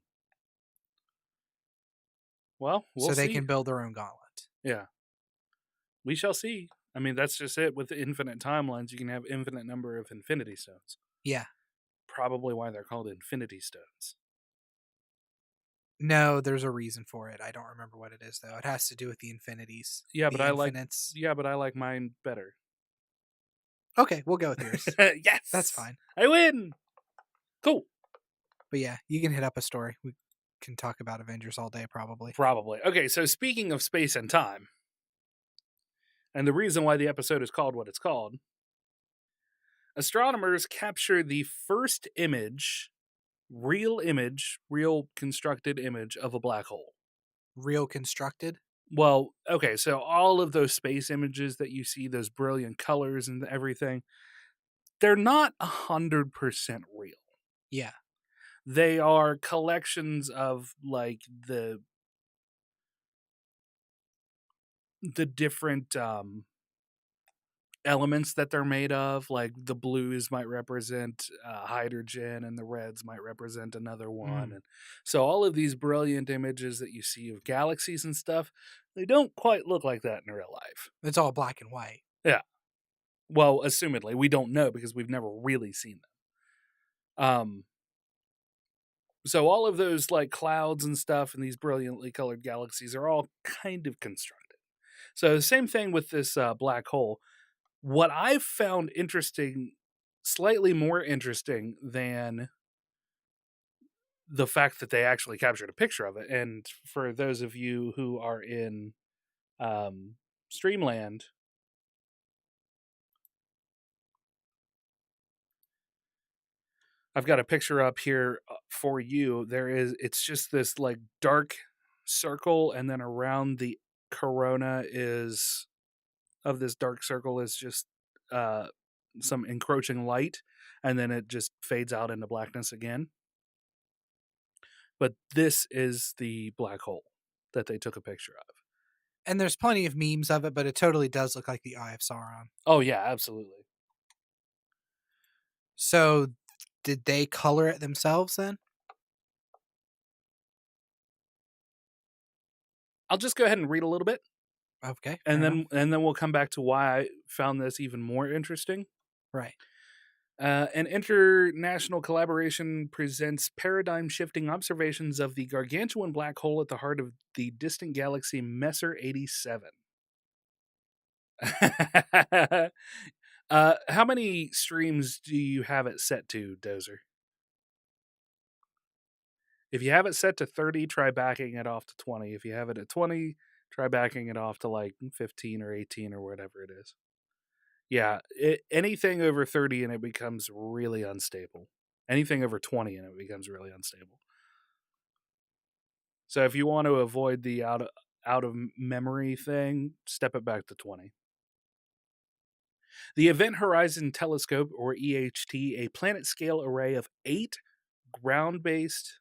Well, we'll so they see. can build their own gauntlet. Yeah. We shall see. I mean, that's just it. With the infinite timelines, you can have infinite number of Infinity Stones. Yeah. Probably why they're called Infinity Stones. No, there's a reason for it. I don't remember what it is though. It has to do with the infinities. Yeah, the but infinites. I like mine better. Okay, we'll go with yours. Yes, that's fine. I win. Cool. But yeah, you can hit up a story. We can talk about Avengers all day, probably. Probably. Okay, so speaking of space and time, and the reason why the episode is called what it's called, astronomers capture the first real constructed image of a black hole. Real constructed? Well, okay, so all of those space images that you see, those brilliant colors and everything, they're not 100% real. Yeah. They are collections of, like, the different elements that they're made of. Like, the blues might represent hydrogen, and the reds might represent another one. And so all of these brilliant images that you see of galaxies and stuff, they don't quite look like that in real life. It's all black and white. Yeah. Well, assumedly. We don't know because we've never really seen them. So all of those, like, clouds and stuff and these brilliantly colored galaxies are all kind of constructed. So the same thing with this black hole. What I've found interesting, slightly more interesting than the fact that they actually captured a picture of it, and for those of you who are in Streamland, I've got a picture up here for you. It's just this, like, dark circle, and then around the corona of this dark circle is just some encroaching light, and then it just fades out into blackness again. But this is the black hole that they took a picture of. And there's plenty of memes of it, but it totally does look like the Eye of Sauron. Oh, yeah, absolutely. So, did they color it themselves then? I'll just go ahead and read a little bit. Okay. And then we'll come back to why I found this even more interesting. Right. An international collaboration presents paradigm-shifting observations of the gargantuan black hole at the heart of the distant galaxy Messer 87. How many streams do you have it set to, Dozer? If you have it set to 30, try backing it off to 20. If you have it at 20, try backing it off to like 15 or 18 or whatever it is. Yeah, anything over 30 and it becomes really unstable. Anything over 20 and it becomes really unstable. So if you want to avoid the out of memory thing, step it back to 20. The Event Horizon Telescope, or EHT, a planet-scale array of 8 ground-based...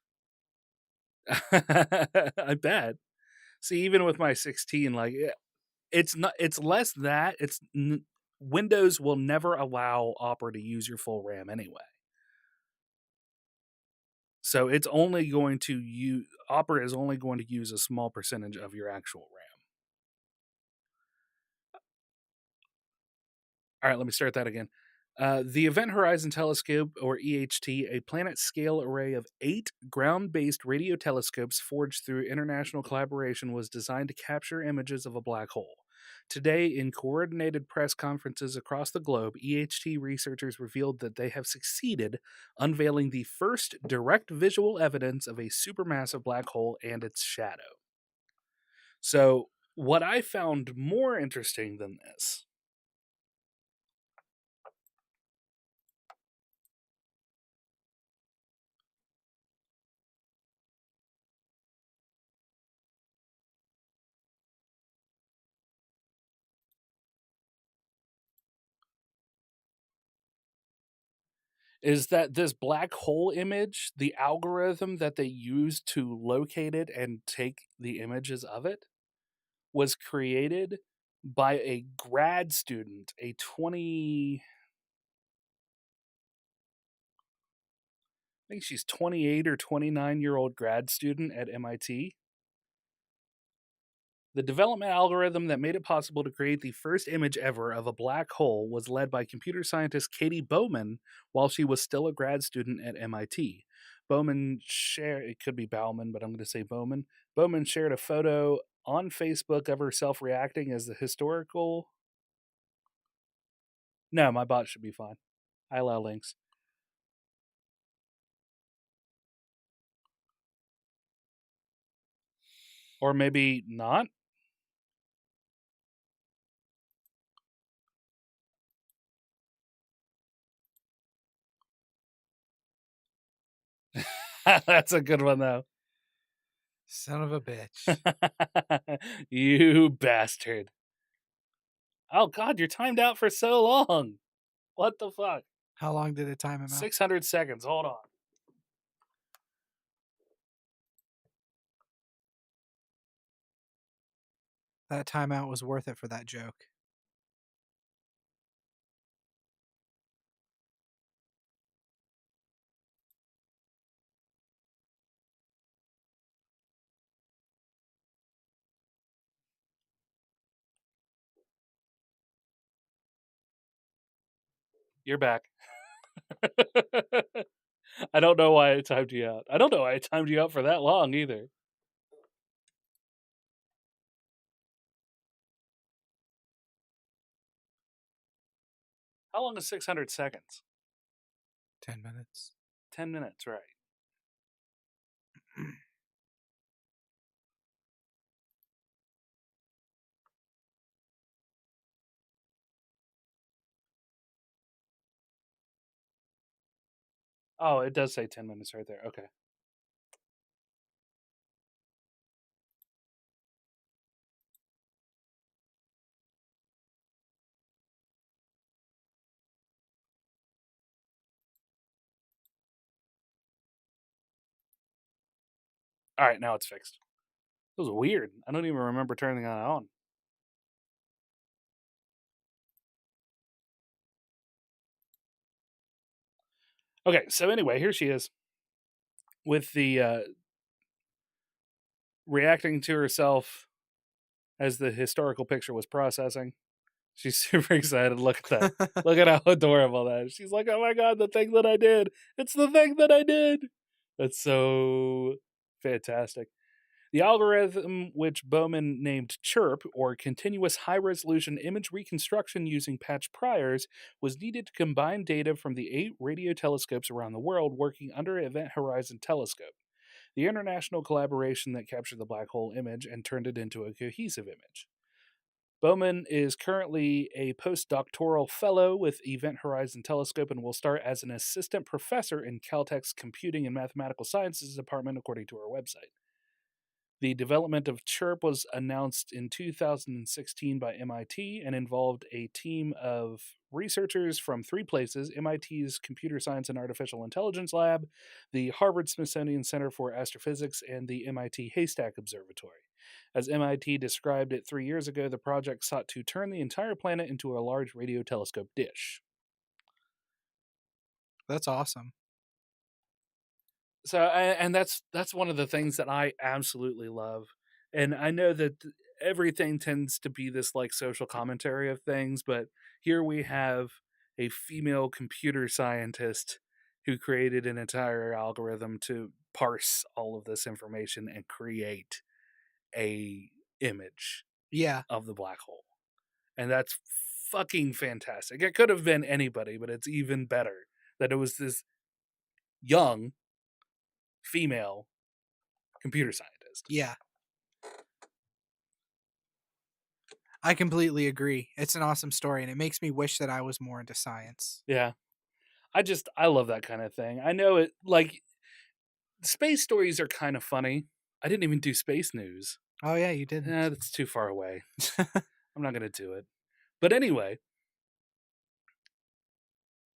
I bet. See, even with my 16, like, it's not. It's less that. Windows will never allow Opera to use your full RAM anyway. So it's only going to use... Opera is only going to use a small percentage of your actual RAM. All right, let me start that again. The Event Horizon Telescope, or EHT, a planet-scale array of 8 ground-based radio telescopes forged through international collaboration, was designed to capture images of a black hole. Today, in coordinated press conferences across the globe, EHT researchers revealed that they have succeeded unveiling the first direct visual evidence of a supermassive black hole and its shadow. So, what I found more interesting than this is that this black hole image, the algorithm that they used to locate it and take the images of it, was created by a grad student, I think she's 28 or 29-year-old grad student at MIT. The development algorithm that made it possible to create the first image ever of a black hole was led by computer scientist Katie Bouman while she was still a grad student at MIT. It could be Bauman, but I'm going to say Bouman. Bouman shared a photo on Facebook of herself reacting as the historical... No, my bot should be fine. I allow links. Or maybe not. That's a good one, though. Son of a bitch. You bastard. Oh, God, you're timed out for so long. What the fuck? How long did it time him out? 600 seconds. Hold on. That timeout was worth it for that joke. You're back. I don't know why I timed you out. I don't know why I timed you out for that long either. How long is 600 seconds? 10 minutes. 10 minutes, right. Oh, it does say 10 minutes right there. Okay. All right, now it's fixed. It was weird. I don't even remember turning that on. Okay, so anyway, here she is with the reacting to herself as the historical picture was processing. She's super excited. Look at that. Look at how adorable that is. She's like, oh my God, the thing that I did. It's the thing that I did. That's so fantastic. The algorithm, which Bouman named CHIRP, or Continuous High Resolution Image Reconstruction using patch priors, was needed to combine data from the 8 radio telescopes around the world working under Event Horizon Telescope, the international collaboration that captured the black hole image and turned it into a cohesive image. Bouman is currently a postdoctoral fellow with Event Horizon Telescope and will start as an assistant professor in Caltech's Computing and Mathematical Sciences Department, according to our website. The development of CHIRP was announced in 2016 by MIT and involved a team of researchers from 3 places: MIT's Computer Science and Artificial Intelligence Lab, the Harvard Smithsonian Center for Astrophysics, and the MIT Haystack Observatory. As MIT described it 3 years ago, the project sought to turn the entire planet into a large radio telescope dish. That's awesome. So, and that's one of the things that I absolutely love. And I know that everything tends to be this like social commentary of things, but here we have a female computer scientist who created an entire algorithm to parse all of this information and create a image Yeah. of the black hole. And that's fucking fantastic. It could have been anybody, but it's even better that it was this young female computer scientist. Yeah. I completely agree. It's an awesome story, and it makes me wish that I was more into science. Yeah. I love that kind of thing. I know it, like, space stories are kind of funny. I didn't even do space news. Oh, yeah, you didn't. That's too far away. I'm not going to do it. But anyway,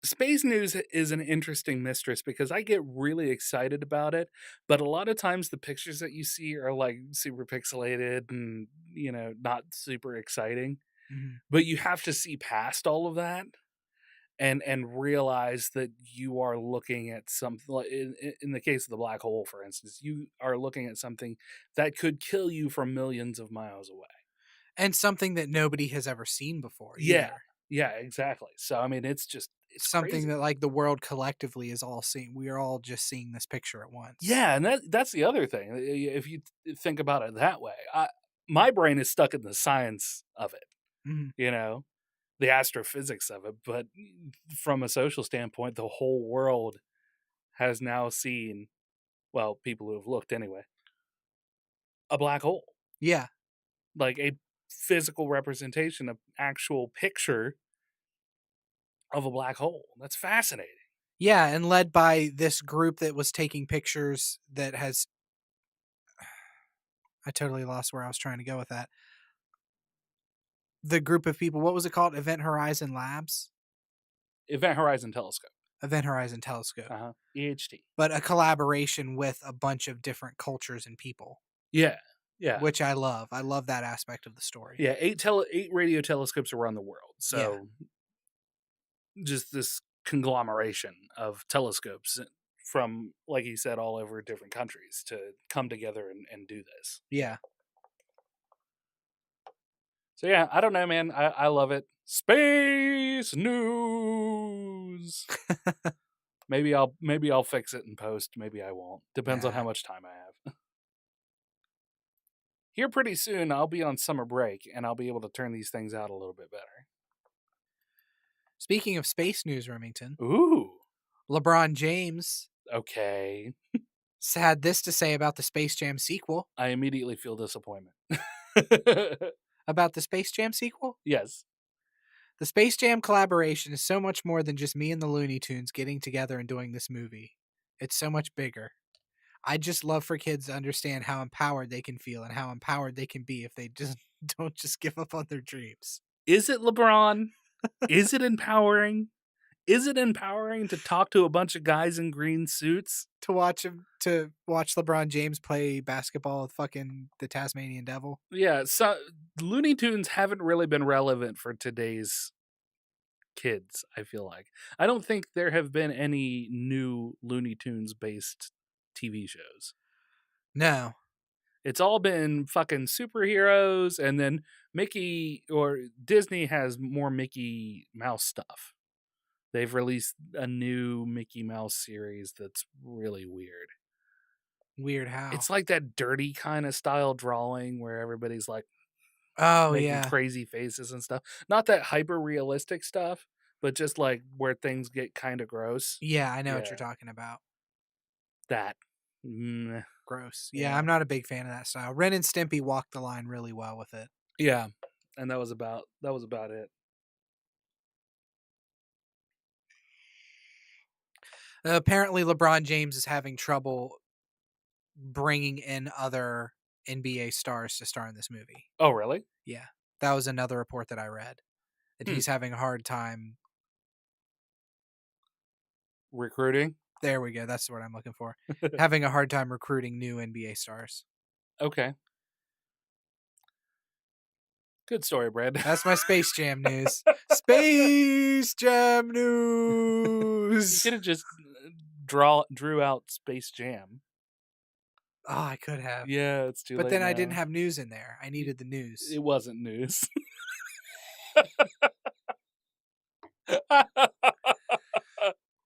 space news is an interesting mistress because I get really excited about it, but a lot of times the pictures that you see are like super pixelated and, not super exciting. Mhm. But you have to see past all of that and realize that you are looking at something. In the case of the black hole, for instance, you are looking at something that could kill you from millions of miles away. And something that nobody has ever seen before Yeah. either. Yeah, exactly. So I mean, it's Something crazy. that like the world collectively is all seeing. We are all just seeing this picture at once. Yeah, and that's the other thing. If you think about it that way, my brain is stuck in the science of it. Mhm. The astrophysics of it, but from a social standpoint, the whole world has now seen, well, people who have looked anyway, a black hole. Yeah. Like a physical representation, an actual picture of a black hole. That's fascinating. Yeah, and led by this group that was taking pictures that has I totally lost where I was trying to go with that. The group of people, what was it called? Event Horizon Labs? Event Horizon Telescope. Event Horizon Telescope. EHT. But a collaboration with a bunch of different cultures and people. Yeah. Yeah. Which I love. I love that aspect of the story. Yeah, 8 radio telescopes around the world. So just this conglomeration of telescopes from, like you said, all over different countries to come together and do this. Yeah. So yeah, I don't know, man. I love it. Space news. Maybe I'll fix it in post. Maybe I won't. Depends on how much time I have. Here pretty soon, I'll be on summer break, and I'll be able to turn these things out a little bit better. Speaking of space news, Remington. Ooh. LeBron James. Okay. Had this to say about the Space Jam sequel. I immediately feel disappointment. About the Space Jam sequel? Yes. The Space Jam collaboration is so much more than just me and the Looney Tunes getting together and doing this movie. It's so much bigger. I just love for kids to understand how empowered they can feel and how empowered they can be if they just don't just give up on their dreams. Is it LeBron? Is it empowering? Is it empowering to talk to a bunch of guys in green suits? To watch LeBron James play basketball with fucking the Tasmanian Devil? Yeah, so Looney Tunes haven't really been relevant for today's kids, I feel like. I don't think there have been any new Looney Tunes based TV shows. No. It's all been fucking superheroes, and then Mickey or Disney has more Mickey Mouse stuff. They've released a new Mickey Mouse series that's really weird. Weird how. It's like that dirty kind of style drawing where everybody's like Oh, making yeah. crazy faces and stuff. Not that hyper realistic stuff, but just like where things get kind of gross. Yeah, I know what Yeah. you're talking about. That. Mm, Gross. Yeah, yeah. I'm not a big fan of that style. Ren and Stimpy walked the line really well with it. Yeah. And that was about it. Apparently, LeBron James is having trouble bringing in other NBA stars to star in this movie. Oh, really? Yeah, that was another report that I read. That Hmm. he's having a hard time. Recruiting? There we go. That's what I'm looking for. Having a hard time recruiting new NBA stars. Okay. Good story, Brad. That's my Space Jam news. Space Jam You news. could have just drew out Space Jam. Oh, I could have. Yeah, it's too But late then I now. didn't have news in there. I needed the news. It wasn't news.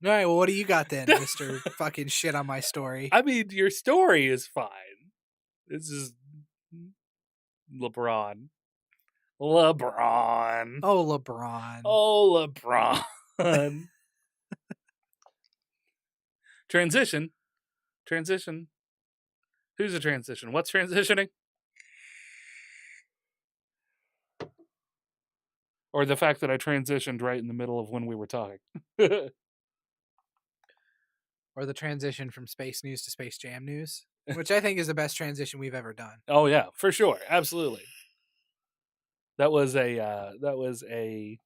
All right, well, what do you got then, Mr. fucking shit on my story? I mean, your story is fine. This is LeBron. LeBron. Oh, LeBron. Oh, LeBron. Transition. Who's a transition? What's transitioning? Or the fact that I transitioned right in the middle of when we were talking. Or the transition from space news to Space Jam news, which I think is the best transition we've ever done. Oh yeah, for sure. Absolutely. That was a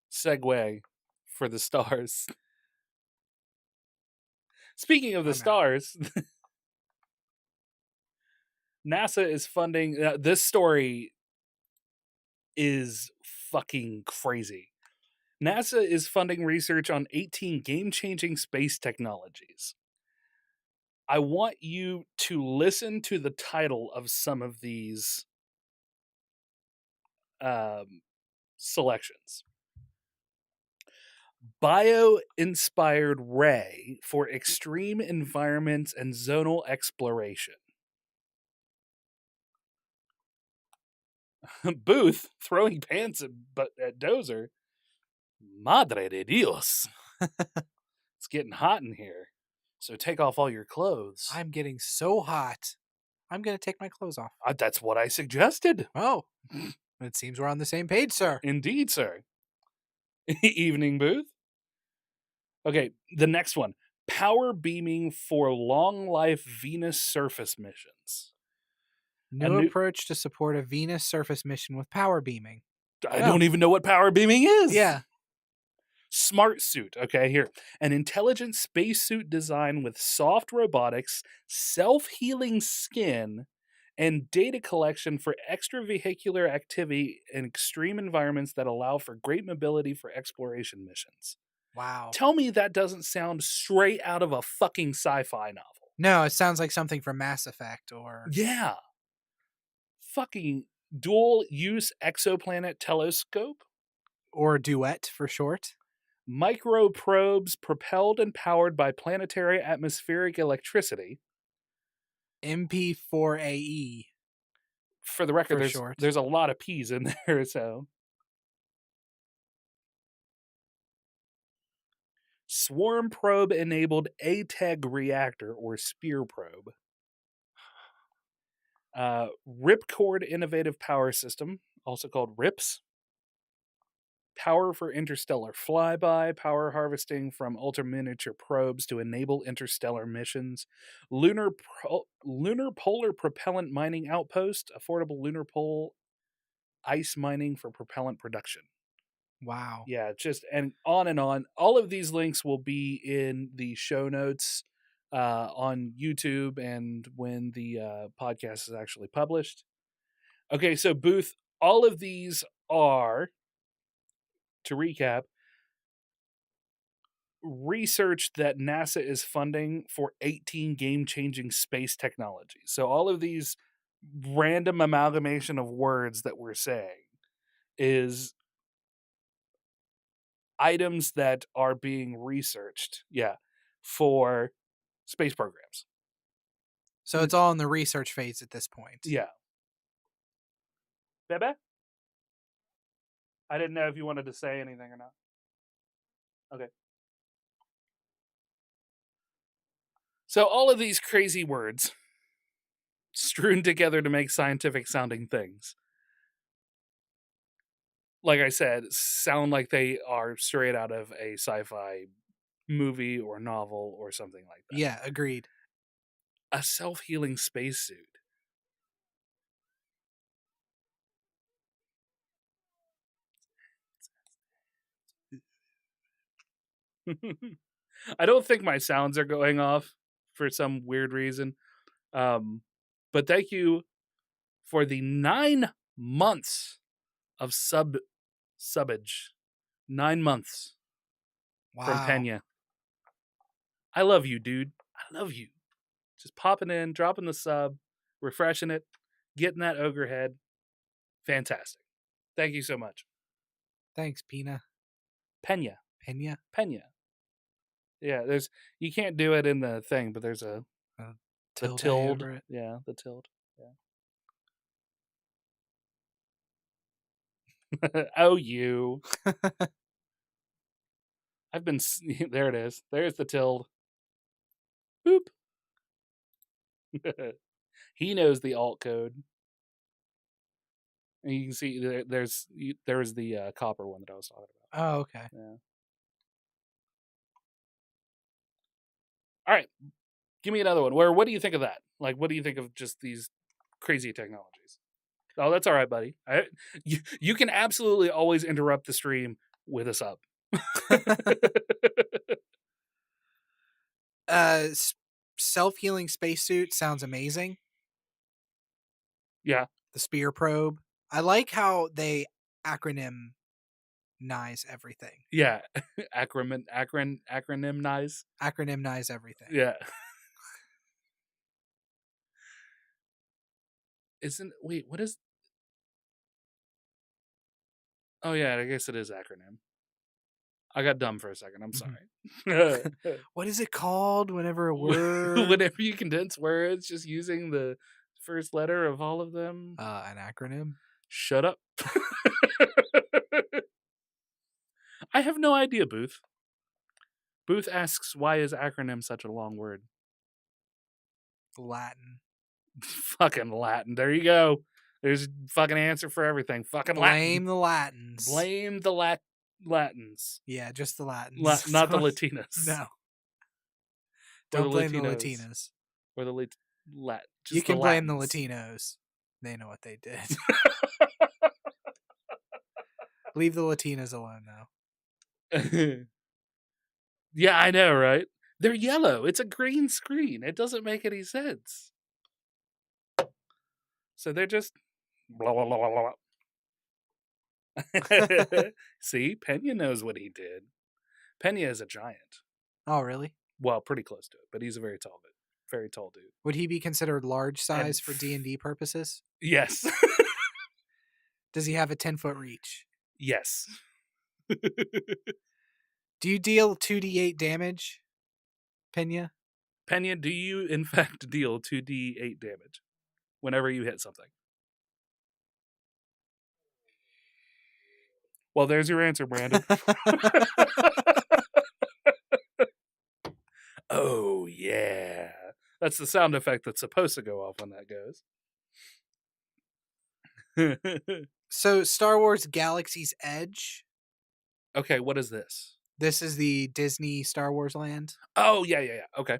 segue for the stars. Speaking of the I'm out. stars, NASA is funding this story is fucking crazy. NASA is funding research on 18 game-changing space technologies. I want you to listen to the title of some of these selections. Bio-inspired ray for extreme environments and zonal exploration. Booth throwing pants at Dozer. Madre de Dios. It's getting hot in here. So take off all your clothes. I'm getting so hot. I'm going to take my clothes off. That's what I suggested. Oh, it seems we're on the same page, sir. Indeed, sir. Evening Booth. Okay, the next one. Power beaming for long life Venus surface missions. New approach to support a Venus surface mission with power beaming. I don't even know what power beaming is. Yeah. Smart suit. Okay, here. An intelligent spacesuit design with soft robotics, self-healing skin, and data collection for extravehicular activity in extreme environments that allow for great mobility for exploration missions. Wow. Tell me that doesn't sound straight out of a fucking sci-fi novel. No, it sounds like something from Mass Effect or... Yeah. Fucking dual-use exoplanet telescope. Or Duet for short. Microprobes propelled and powered by planetary atmospheric electricity. MP4AE. For the record, for there's a lot of P's in there, so. Swarm probe enabled ATEG reactor or spear probe. Ripcord innovative power system, also called RIPS. Power for interstellar flyby, power harvesting from ultra miniature probes to enable interstellar missions. Lunar polar propellant mining outpost, affordable lunar pole ice mining for propellant production. Wow. Yeah, just and on. All of these links will be in the show notes on YouTube and when the podcast is actually published. Okay, so Booth, all of these are, to recap, research that NASA is funding for 18 game-changing space technologies. So all of these random amalgamation of words that we're saying is items that are being researched, for space programs. So it's all in the research phase at this point. Yeah. Bebe? I didn't know if you wanted to say anything or not. Okay. So all of these crazy words strewn together to make scientific sounding things, like I said, sound like they are straight out of a sci-fi movie or novel or something like that. Yeah, agreed. A self-healing spacesuit. I don't think my sounds are going off for some weird reason. But thank you for the 9 months of subbage. 9 months from Wow. Pena. I love you, dude. I love you. Just popping in, dropping the sub, refreshing it, getting that ogre head. Fantastic. Thank you so much. Thanks, Pena. Pena. Yeah, you can't do it in the thing, but there's the tilde. Over it. Yeah, the tilde. Yeah. Oh, you. There it is. There's the tilde. Boop. He knows the alt code. And you can see there was the copper one that I was talking about. Oh, okay. Yeah. All right. Give me another one. What do you think of that? Like, what do you think of just these crazy technologies? Oh, that's all right, buddy. You can absolutely always interrupt the stream with a sub. Self-healing spacesuit sounds amazing. Yeah. The spear probe. I like how they acronymize everything. Yeah. Acronymize. Acronymize everything. Yeah. What is? Oh yeah, I guess it is acronym. I got dumb for a second. I'm sorry. What is it called whenever a word? Whenever you condense words, just using the first letter of all of them. An acronym? Shut up. I have no idea, Booth. Booth asks, why is acronym such a long word? Latin. Fucking Latin. There you go. There's a fucking answer for everything. Fucking Blame Latin. the Latins. Blame the Latins. Yeah, just the Latins. Not the Latinas. No. Don't blame the Latinas. Or the you can blame the Latinos. They know what they did. Leave the Latinas alone now. Yeah, I know, right? They're yellow. It's a green screen. It doesn't make any sense. So they're just blah, blah, blah, blah, blah. See, Pena knows what he did. Pena is a giant. Oh, really? Well, pretty close to it, but he's a very tall dude. Would he be considered large size for D&D purposes? Yes. Does he have a 10-foot reach? Yes. Do you deal 2d8 damage, Pena? Pena, do you in fact deal 2d8 damage whenever you hit something? Well, there's your answer, Brandon. Oh, yeah. That's the sound effect that's supposed to go off when that goes. So, Star Wars Galaxy's Edge. Okay, what is this? This is the Disney Star Wars land. Oh, yeah. Okay.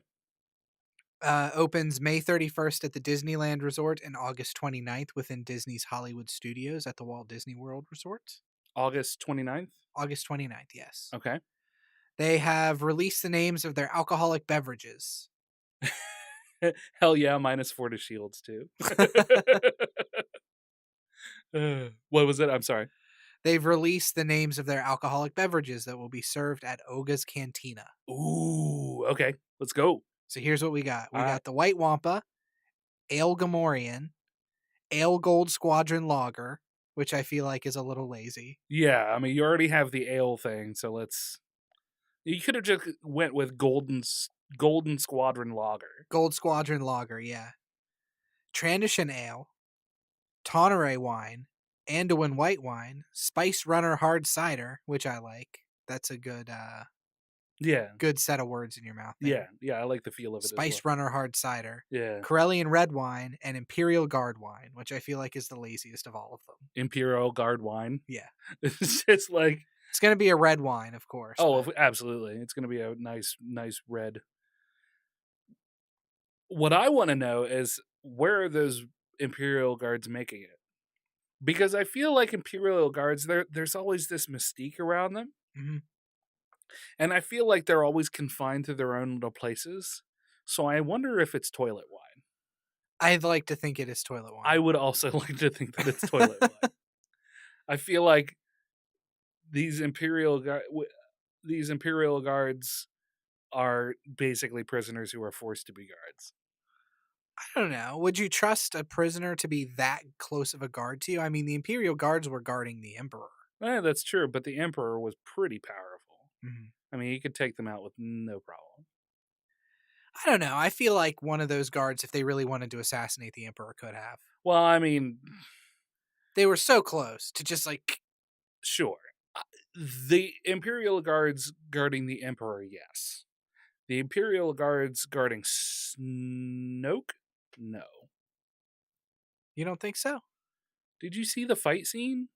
Opens May 31st at the Disneyland Resort and August 29th within Disney's Hollywood Studios at the Walt Disney World Resort. August 29th? August 29th, yes. Okay. They have released the names of their alcoholic beverages. Hell yeah, -4 to shields, too. What was it? I'm sorry. They've released the names of their alcoholic beverages that will be served at Oga's Cantina. Ooh, okay. Let's go. So here's what we got. We got the White Wampa, Ale Gamorrean, Ale Gold Squadron Lager, which I feel like is a little lazy. Yeah, I mean, you already have the ale thing, so you could have just went with Golden Golden Squadron Lager. Gold Squadron Lager, yeah. Transition Ale, Tonneray Wine, Anduin White Wine, Spice Runner Hard Cider, which I like. That's a Yeah. good set of words in your mouth there. Yeah. Yeah. I like the feel of it as well. Spice Runner Hard Cider, Yeah. Corellian Red Wine, and Imperial Guard Wine, which I feel like is the laziest of all of them. Imperial Guard wine. Yeah. It's just like, It's going to be a red wine, of course. oh, but absolutely. It's going to be a nice red. What I want to know is, where are those Imperial Guards making it? Because I feel like Imperial Guards, there's always this mystique around them. Mhm. And I feel like they're always confined to their own little places. So I wonder if it's toilet wine. I'd like to think it is toilet wine. I would also like to think that it's toilet wine. I feel like these Imperial Guards are basically prisoners who are forced to be guards. I don't know. Would you trust a prisoner to be that close of a guard to you? I mean, the Imperial Guards were guarding the Emperor. That's true, but the Emperor was pretty powerful. Mhm. I mean, he could take them out with no problem. I don't know. I feel like one of those guards, if they really wanted to assassinate the Emperor, could have. Well, I mean, They were so close to just like. sure. The Imperial Guards guarding the Emperor, yes. The Imperial Guards guarding Snoke? No. You don't think so? Did you see the fight scene?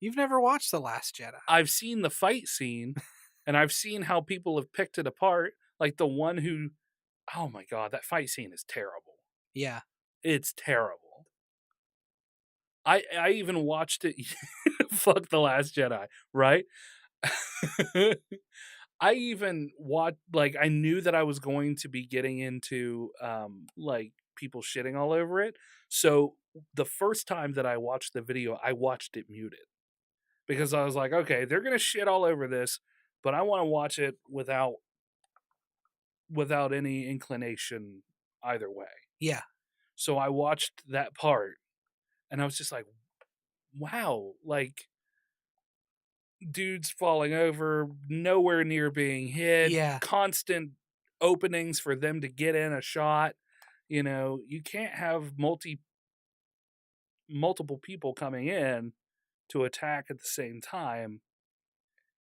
You've never watched The Last Jedi. I've seen the fight scene, and I've seen how people have picked it apart. Like the one who, oh my god, that fight scene is terrible. Yeah. It's terrible. I even watched it. Fuck The Last Jedi, right? I even watched, like, I knew that I was going to be getting into like people shitting all over it. So the first time that I watched the video, I watched it muted. Because I was like, okay, they're gonna shit all over this, but I want to watch it without any inclination either way. Yeah. So I watched that part, and I was just like, wow, like, dudes falling over, nowhere near being hit, Yeah. constant openings for them to get in a shot. You know, you can't have multiple people coming in to attack at the same time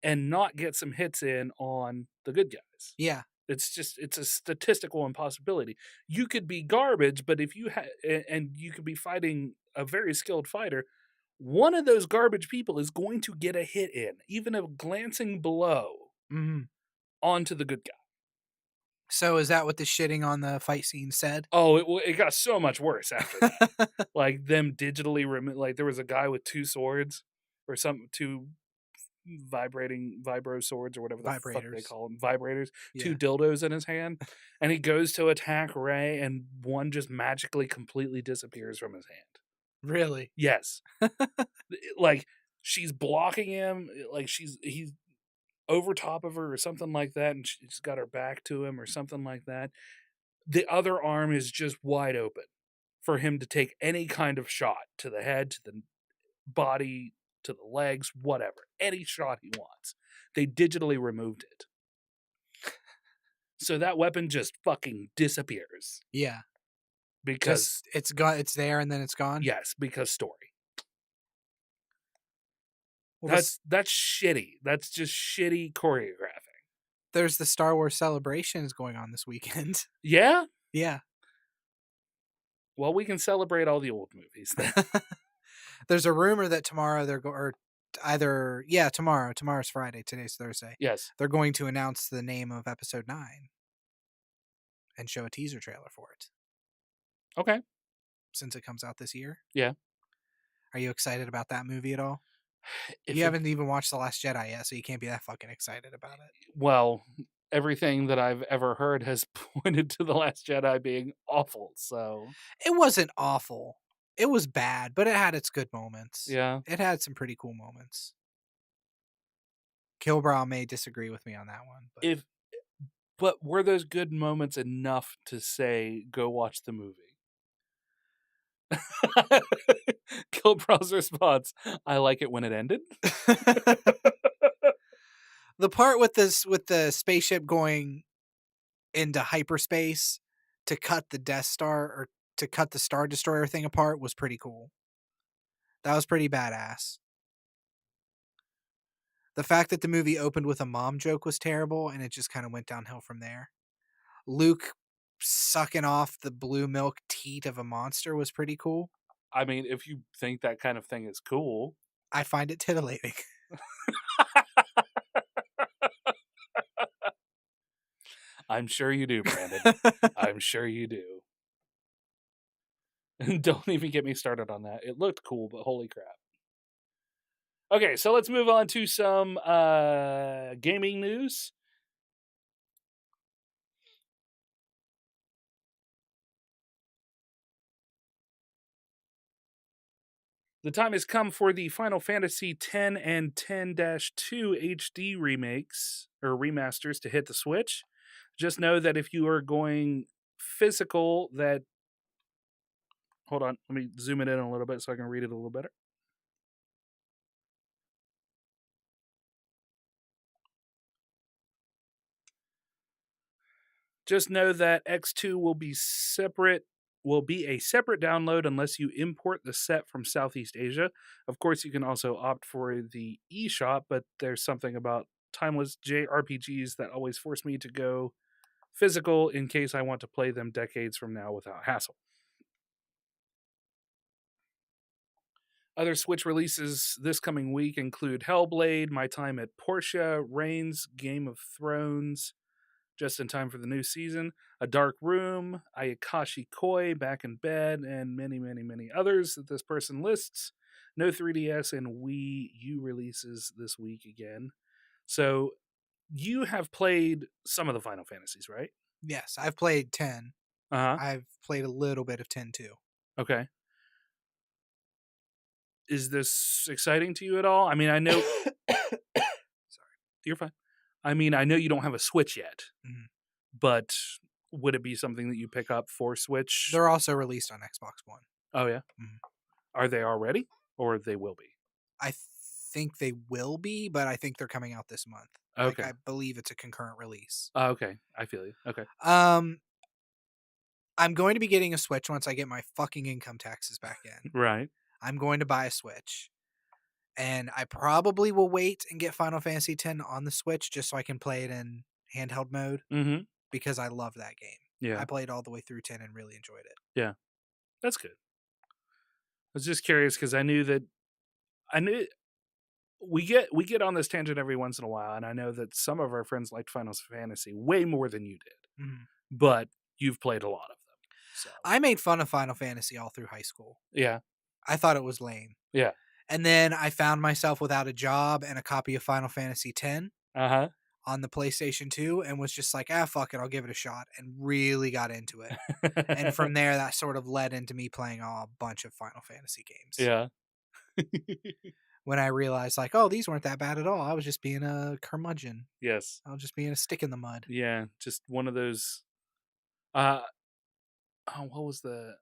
and not get some hits in on the good guys. Yeah. It's a statistical impossibility. You could be garbage, but if you and you could be fighting a very skilled fighter, one of those garbage people is going to get a hit in, even a glancing blow Mm-hmm. onto the good guy. So is that what the shitting on the fight scene said? Oh, it got so much worse after that. Like them digitally like there was a guy with two swords or two vibrating vibro swords or whatever the fuck they call them, vibrators, two dildos in his hand, and he goes to attack Rey, and one just magically completely disappears from his hand. Really? Yes. Like she's blocking him, like he's over top of her or something like that, and she's got her back to him or something like that. The other arm is just wide open for him to take any kind of shot to the head, to the body, to the legs, whatever. Any shot he wants. They digitally removed it. So that weapon just fucking disappears. Yeah. Because it's gone, it's there and then it's gone? Yes, because story. Well, that's shitty. That's just shitty choreographing. There's the Star Wars celebrations going on this weekend. Yeah? Yeah. Well, we can celebrate all the old movies then. There's a rumor that tomorrow tomorrow's Friday, today's Thursday. Yes. They're going to announce the name of episode 9 and show a teaser trailer for it. Okay. Since it comes out this year. Yeah. Are you excited about that movie at all? You haven't even watched The Last Jedi yet, so you can't be that fucking excited about it. Well, everything that I've ever heard has pointed to The Last Jedi being awful, so... It wasn't awful. It was bad, but it had its good moments. Yeah. It had some pretty cool moments. Kilbrow may disagree with me on that one. But were those good moments enough to say, go watch the movie? Kilbrow's response, I like it when it ended. The part with the spaceship going into hyperspace to cut the Death Star or to cut the Star Destroyer thing apart was pretty cool. That was pretty badass. The fact that the movie opened with a mom joke was terrible, and it just kind of went downhill from there. Luke sucking off the blue milk teat of a monster was pretty cool. I mean, if you think that kind of thing is cool. I find it titillating. I'm sure you do, Brandon. I'm sure you do. And don't even get me started on that. It looked cool, but holy crap. Okay, so let's move on to some gaming news. The time has come for the Final Fantasy X and 10-2 HD remakes or remasters to hit the Switch. Just know that if you are going physical, that... Hold on, let me zoom it in a little bit so I can read it a little better. Just know that X2 will be a separate download unless you import the set from Southeast Asia. Of course, you can also opt for the eShop, but there's something about timeless JRPGs that always force me to go physical in case I want to play them decades from now without hassle. Other Switch releases this coming week include Hellblade, My Time at Portia, Reigns, Game of Thrones, just in time for the new season, A Dark Room, Ayakashi Koi, Back in Bed, and many, many, many others that this person lists. No 3DS and Wii U releases this week again. So you have played some of the Final Fantasies, right? Yes, I've played 10. Uh-huh. I've played a little bit of 10 too. Okay. Is this exciting to you at all? I mean, I know... Sorry. You're fine. I mean, I know you don't have a Switch yet, but would it be something that you pick up for Switch? They're also released on Xbox One. Oh, yeah? Are they already? Or they will be? I think they will be, but I think they're coming out this month. Okay. Like, I believe it's a concurrent release. Okay. I feel you. Okay. I'm going to be getting a Switch once I get my fucking income taxes back in. Right. I'm going to buy a Switch. And I probably will wait and get Final Fantasy X on the Switch just so I can play it in handheld mode. Because I love that game. Yeah. I played all the way through 10 and really enjoyed it. Yeah. That's good. I was just curious because I knew we get on this tangent every once in a while, and I know that some of our friends liked Final Fantasy way more than you did. But you've played a lot of them. So. I made fun of Final Fantasy all through high school. Yeah. I thought it was lame. Yeah. And then I found myself without a job and a copy of Final Fantasy X on the PlayStation 2 and was just like, fuck it, I'll give it a shot, and really got into it. And from there, that sort of led into me playing a bunch of Final Fantasy games. Yeah. When I realized, like, oh, these weren't that bad at all. I was just being a curmudgeon. Yes. I was just being a stick in the mud. Yeah, just one of those... what was the...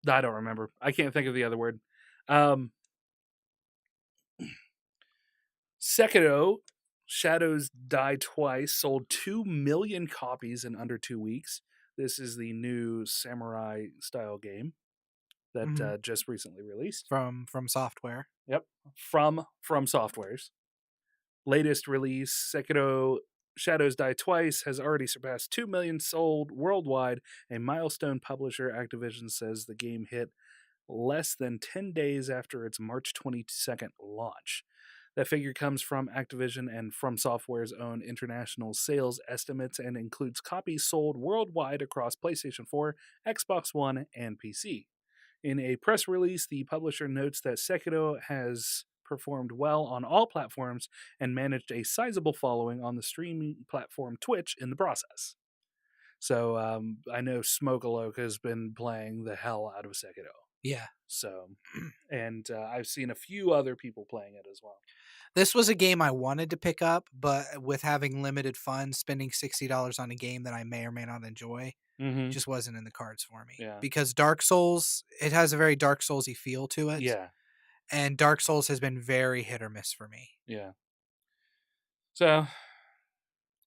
I don't remember. I can't think of the other word. Sekiro, Shadows Die Twice, sold 2 million copies in under 2 weeks. This is the new samurai-style game that just recently released. From Software. Yep. From Softwares. Latest release, Sekiro Shadows Die Twice, has already surpassed 2 million sold worldwide. A milestone publisher, Activision, says the game hit less than 10 days after its March 22nd launch. That figure comes from Activision and From Software's own international sales estimates and includes copies sold worldwide across PlayStation 4, Xbox One, and PC. In a press release, the publisher notes that Sekiro has performed well on all platforms and managed a sizable following on the streaming platform Twitch in the process. So I know Smokaloka has been playing the hell out of Sekiro. Yeah. So, and I've seen a few other people playing it as well. This was a game I wanted to pick up, but with having limited funds, spending $60 on a game that I may or may not enjoy just wasn't in the cards for me. Yeah. Because Dark Souls, it has a very Dark Souls-y feel to it. Yeah. And Dark Souls has been very hit or miss for me. Yeah. So,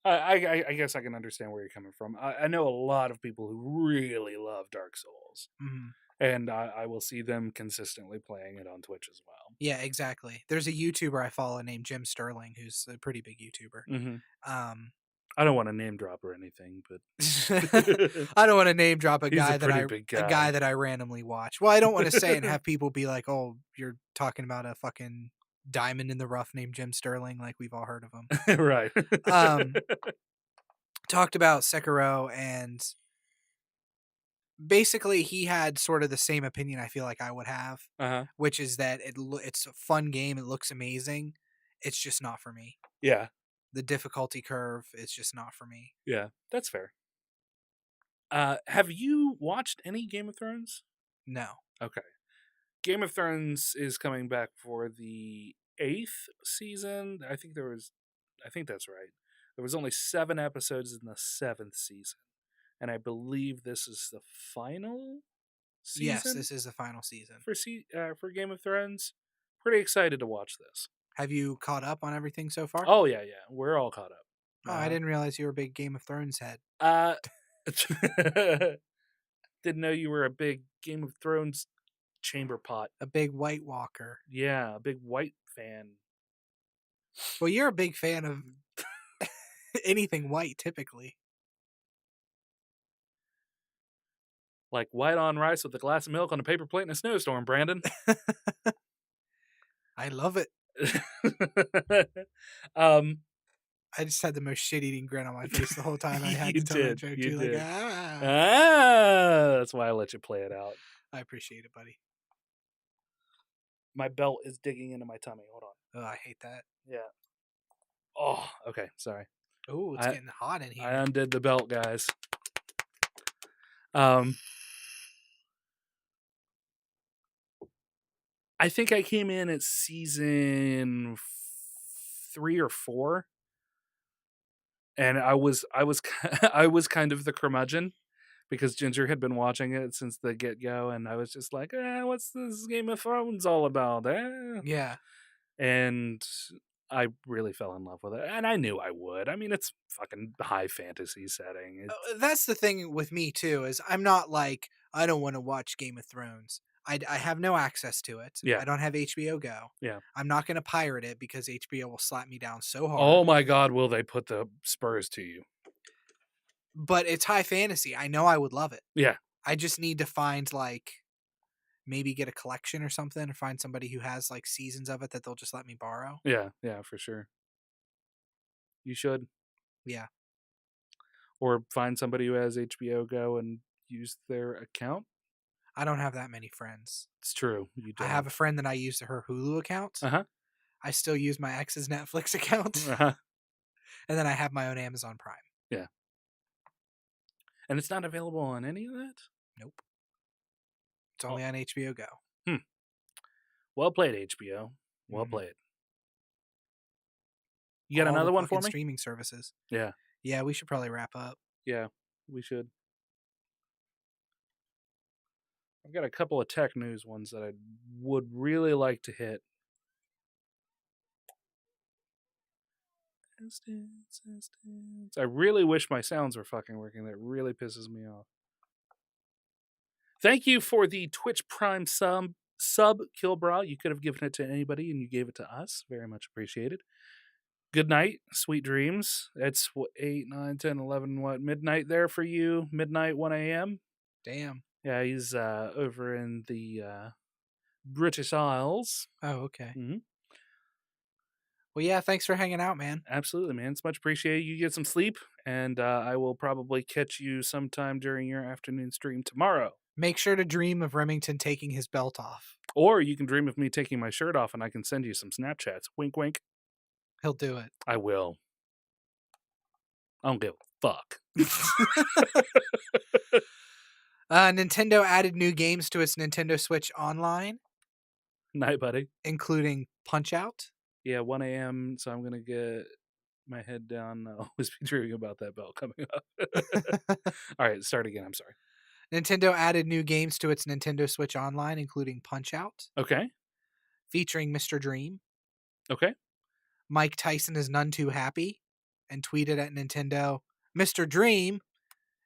I guess I can understand where you're coming from. I know a lot of people who really love Dark Souls, Mhm. and I will see them consistently playing it on Twitch as well. Yeah, exactly. There's a YouTuber I follow named Jim Sterling, who's a pretty big YouTuber. Hmm. Um, I don't want to name drop or anything, but I don't want to name drop he's a pretty big a guy. guy that I randomly watch. Well, I don't want to say it and have people be like, "Oh, you're talking about a fucking diamond in the rough named Jim Sterling," like we've all heard of him. Right. Um, talked about Sekiro, and basically he had sort of the same opinion I feel like I would have, Uh-huh. which is that it's a fun game, it looks amazing. It's just not for me. Yeah. The difficulty curve is just not for me. Yeah. That's fair. Have you watched any Game of Thrones? No. Okay. Game of Thrones is coming back for the 8th season. I think that's right. There was only 7 episodes in the 7th season. And I believe this is the final Yes, season this is the final season. for Game of Thrones. Pretty excited to watch this. Have you caught up on everything so far? Oh yeah, yeah. We're all caught up. Oh, I didn't realize you were a big Game of Thrones head. Uh didn't know you were a big Game of Thrones chamber pot. A big White Walker. Yeah, a big white fan. Well, you're a big fan of anything white, typically. Like white on rice with a glass of milk on a paper plate in a snowstorm, Brandon. I love it. um I just had the most shit-eating grin on my face the whole time I had You to tell that did, joke you too. Like, did. ah. That's why I let you play it out. I appreciate it, buddy. My belt is digging into my tummy. Hold on. Oh, I hate that. Yeah. Oh, okay. Sorry. Oh, it's getting hot in here. I undid the belt, guys. I think I came in at season 3 or 4, and I was I was kind of the curmudgeon because Ginger had been watching it since the get go, and I was just like, what's this Game of Thrones all about? Yeah. And I really fell in love with it, and I knew I would. I mean, it's fucking high fantasy setting. That's the thing with me too, is I'm not like, I don't want to watch Game of Thrones. I have no access to it. Yeah. I don't have HBO Go. Yeah. I'm not going to pirate it because HBO will slap me down so hard. Oh my God, will they put the spurs to you? But it's high fantasy. I know I would love it. Yeah. I just need to find maybe get a collection or something, or find somebody who has seasons of it that they'll just let me borrow. Yeah, yeah, for sure. You should. Yeah. Or find somebody who has HBO Go and use their account. I don't have that many friends. It's true. You don't. I have a friend that I use her Hulu account. Uh-huh. I still use my ex's Netflix account. Uh-huh. And then I have my own Amazon Prime. Yeah. And it's not available on any of that? Nope. It's only on HBO Go. Well played, HBO. Well played. You got All another the one for fucking me? streaming services. Yeah. Yeah, we should probably wrap up. Yeah, we should. I've got a couple of tech news ones that I would really like to hit. I really wish my sounds were fucking working. That really pisses me off. Thank you for the Twitch Prime sub, Kilbra. You could have given it to anybody, and you gave it to us. Very much appreciated. Good night, sweet dreams. It's 8, 9, 10, 11, midnight there for you? Midnight, 1 a.m.? Damn. Yeah, he's over in the British Isles. Oh, okay. Mm-hmm. Well, yeah, thanks for hanging out, man. Absolutely, man. It's much appreciated. You get some sleep, and I will probably catch you sometime during your afternoon stream tomorrow. Make sure to dream of Remington taking his belt off. Or you can dream of me taking my shirt off, and I can send you some Snapchats. Wink, wink. He'll do it. I will. I don't give a fuck. Nintendo added new games to its Nintendo Switch Online. Night, buddy. Including Punch-Out. Yeah, 1 a.m., so I'm going to get my head down. I'll always be dreaming about that bell coming up. All right, start again. I'm sorry. Nintendo added new games to its Nintendo Switch Online, including Punch-Out. Okay. Featuring Mr. Dream. Okay. Mike Tyson is None Too Happy. and tweeted at Nintendo, Mr. Dream,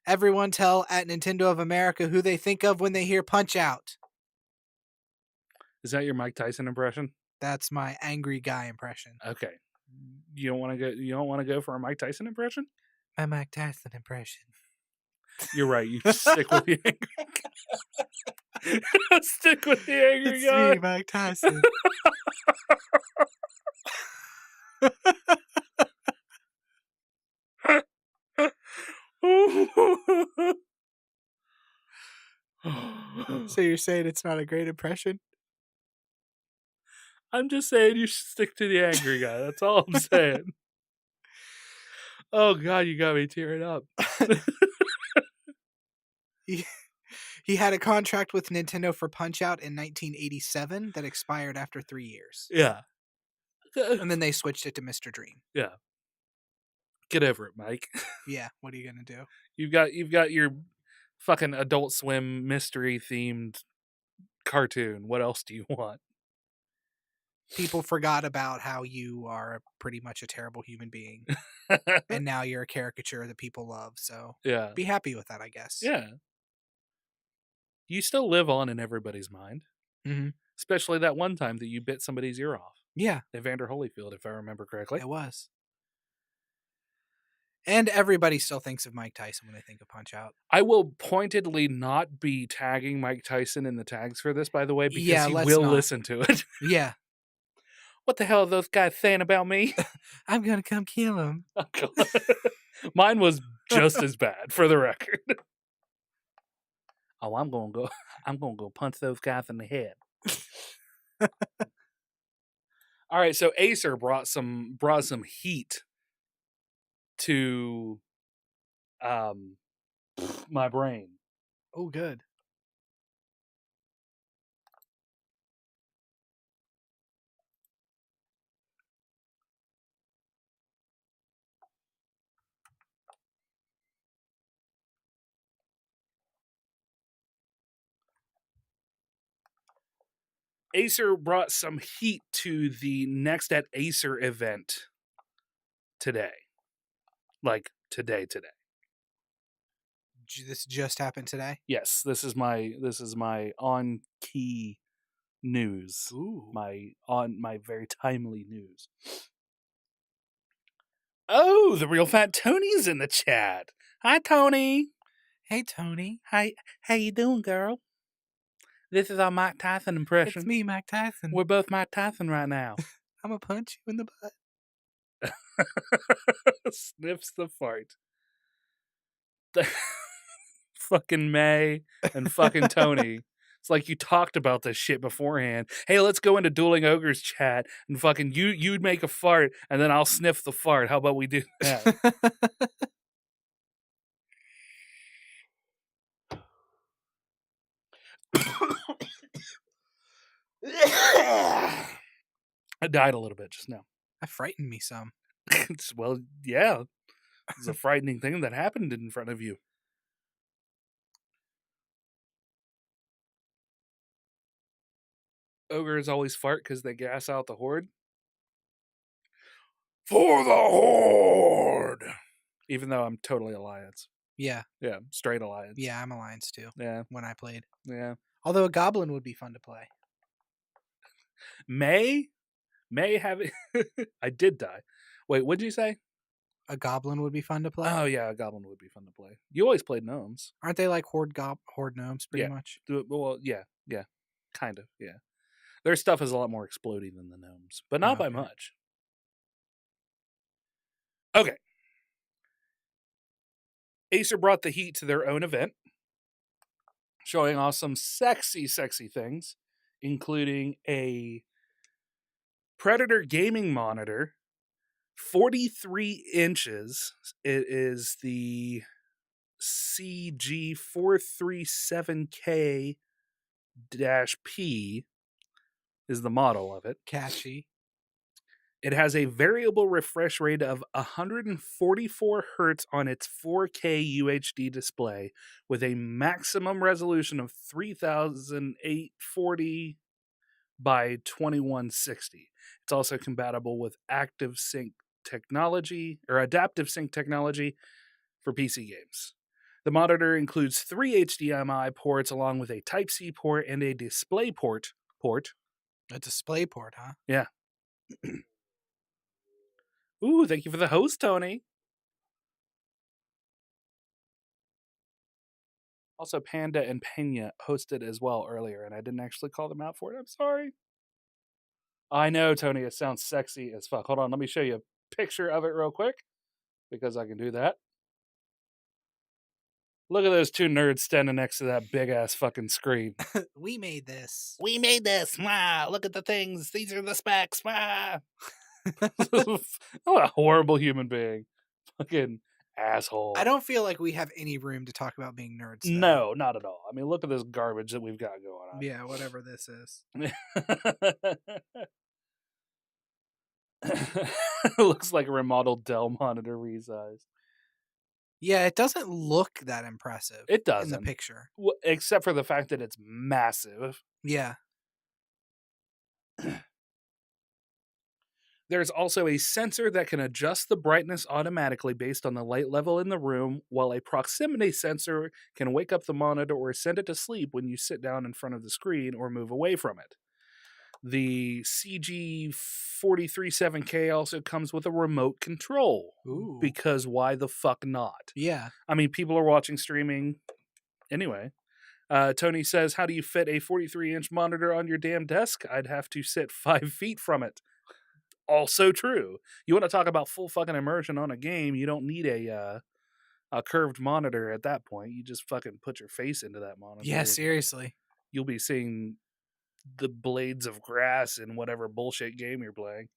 everyone tell at Nintendo of America who they think of when they hear Punch-Out. Is that your Mike Tyson impression? That's my angry guy impression. Okay. You don't want to go. You don't want to go for a Mike Tyson impression? My Mike Tyson impression. You're right. You stick with the angry guy. Stick with the angry It's guy. me, Mike Tyson. So you're saying it's not a great impression? I'm just saying you should stick to the angry guy. That's all I'm saying. Oh God, you got me tearing up. He had a contract with Nintendo for Punch-Out in 1987 that expired after 3 years. Yeah. And then they switched it to Mr. Dream. Yeah. Get over it, Mike. Yeah, what are you gonna do? You've got your fucking Adult Swim mystery themed cartoon. What else do you want? People forgot about how you are pretty much a terrible human being. And now you're a caricature that people love, so Yeah. be happy with that, I guess. Yeah. You still live on in everybody's mind. Mhm. Especially that one time that you bit somebody's ear off. Yeah, Evander Holyfield, if I remember correctly. it was. And everybody still thinks of Mike Tyson when they think of Punch-Out. I will pointedly not be tagging Mike Tyson in the tags for this, by the way, because Yeah, he let's will not. listen to it. Yeah. What the hell are those guys saying about me? I'm gonna come kill him. Oh, God. Mine was just as bad, for the record. Oh, I'm gonna go punch those guys in the head. All right, so Acer brought some heat to my brain. Oh, good. Acer brought some heat to the Next at Acer event today. Like today. This just happened today? Yes, this is my on key news. Ooh. My very timely news. Oh, the real fat Tony's in the chat. Hi, Tony. Hey, Tony. Hi, how you doing, girl? This is our Mike Tyson impression. It's me, Mike Tyson. We're both Mike Tyson right now. I'm gonna punch you in the butt. Sniffs the fart. Fucking May and fucking Tony. It's like you talked about this shit beforehand. Hey, let's go into Dueling Ogres chat and fucking you'd make a fart and then I'll sniff the fart. How about we do that? I died a little bit just now. That frightened me some. Well, yeah. It's a frightening thing that happened in front of you. Ogres always fart because they gas out the horde. For the horde! Even though I'm totally Alliance. Yeah. Yeah, straight Alliance. Yeah, I'm Alliance too. Yeah. When I played. Yeah. Although a goblin would be fun to play. May have it. I did die. Wait, what'd you say? A goblin would be fun to play? Oh, yeah, a goblin would be fun to play. You always played gnomes. Aren't they like horde gnomes pretty Yeah. much? Well, yeah. Kind of, yeah. Their stuff is a lot more exploding than the gnomes, but not by Okay. much. Okay. Acer brought the heat to their own event, showing off some sexy things, including a Predator gaming monitor, 43 inches. It is the CG437K-P is the model of it. Catchy. It has a variable refresh rate of 144 hertz on its 4K UHD display with a maximum resolution of 3840 by 2160. It's also compatible with Active Sync technology or adaptive sync technology for PC games. The monitor includes 3 HDMI ports along with a Type-C port and a display port. A display port, huh? Yeah. Ooh, thank you for the host, Tony. Also, Panda and Pena hosted as well earlier, and I didn't actually call them out for it. I'm sorry. I know, Tony, it sounds sexy as fuck. Hold on, let me show you a picture of it real quick, because I can do that. Look at those two nerds standing next to that big-ass fucking screen. We made this. We made this! Wow, look at the things! These are the specs! Wow! What a horrible human being. Fucking asshole. I don't feel like we have any room to talk about being nerds, though. No, not at all. I mean, look at this garbage that we've got going on. Yeah, whatever this is. Looks like a remodeled Dell monitor resized. Yeah, it doesn't look that impressive. It doesn't. In the picture. Except for the fact that it's massive. Yeah. There's also a sensor that can adjust the brightness automatically based on the light level in the room, while a proximity sensor can wake up the monitor or send it to sleep when you sit down in front of the screen or move away from it. The CG437K also comes with a remote control. Ooh. Because why the fuck not? Yeah. I mean, people are watching streaming anyway. Tony says, how do you fit a 43-inch monitor on your damn desk? I'd have to sit 5 feet from it. Also true. You want to talk about full fucking immersion on a game, you don't need a curved monitor at that point. You just fucking put your face into that monitor. Yeah, seriously. You'll be seeing the blades of grass in whatever bullshit game you're playing.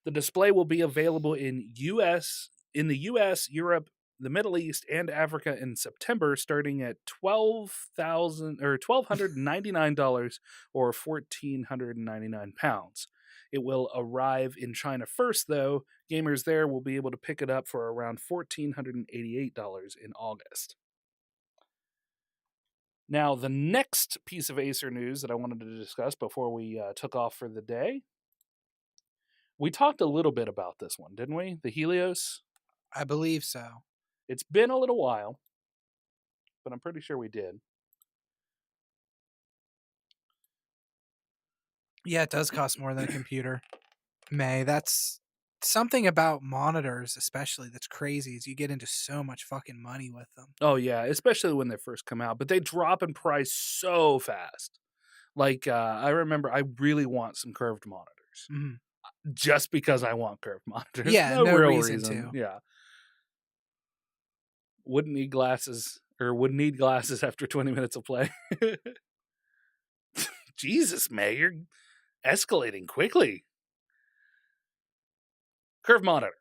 The display will be available in the US, Europe, the Middle East, and Africa in September, starting at $1,299 or £1,499. It will arrive in China first, though. Gamers there will be able to pick it up for around $1,488 in August. Now, the next piece of Acer news that I wanted to discuss before we took off for the day, we talked a little bit about this one, didn't we? The Helios? I believe so. It's been a little while, but I'm pretty sure we did. Yeah, it does cost more than a computer. That's something about monitors, especially, that's crazy, is you get into so much fucking money with them. Oh, yeah, especially when they first come out. But they drop in price so fast. Like, I remember I really want some curved monitors. Mm-hmm. Just because I want curved monitors. Yeah, no real reason to. Yeah. Wouldn't need glasses after 20 minutes of play. Jesus, May, you're escalating quickly. Curved monitor.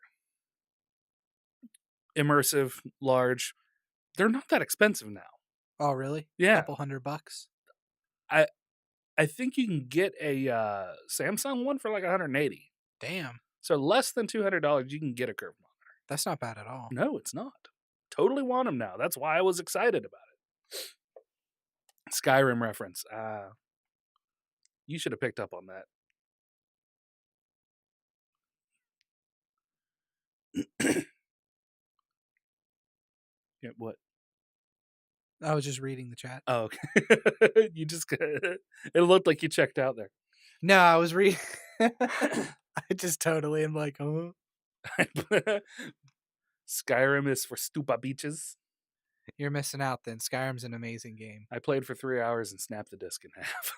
Immersive, large. They're not that expensive now. Oh, really? Yeah. A couple $100. I think you can get a Samsung one for like $180. Damn. So less than $200, you can get a curved monitor. That's not bad at all. No, it's not. Totally want them now. That's why I was excited about it. Skyrim reference. You should have picked up on that. Yeah, what? I was just reading the chat. Oh, okay. You just it looked like you checked out there. No, I was reading. I just totally am like, oh. Skyrim is for stupid beaches. You're missing out then. Skyrim's an amazing game. I played for 3 hours and snapped the disc in half.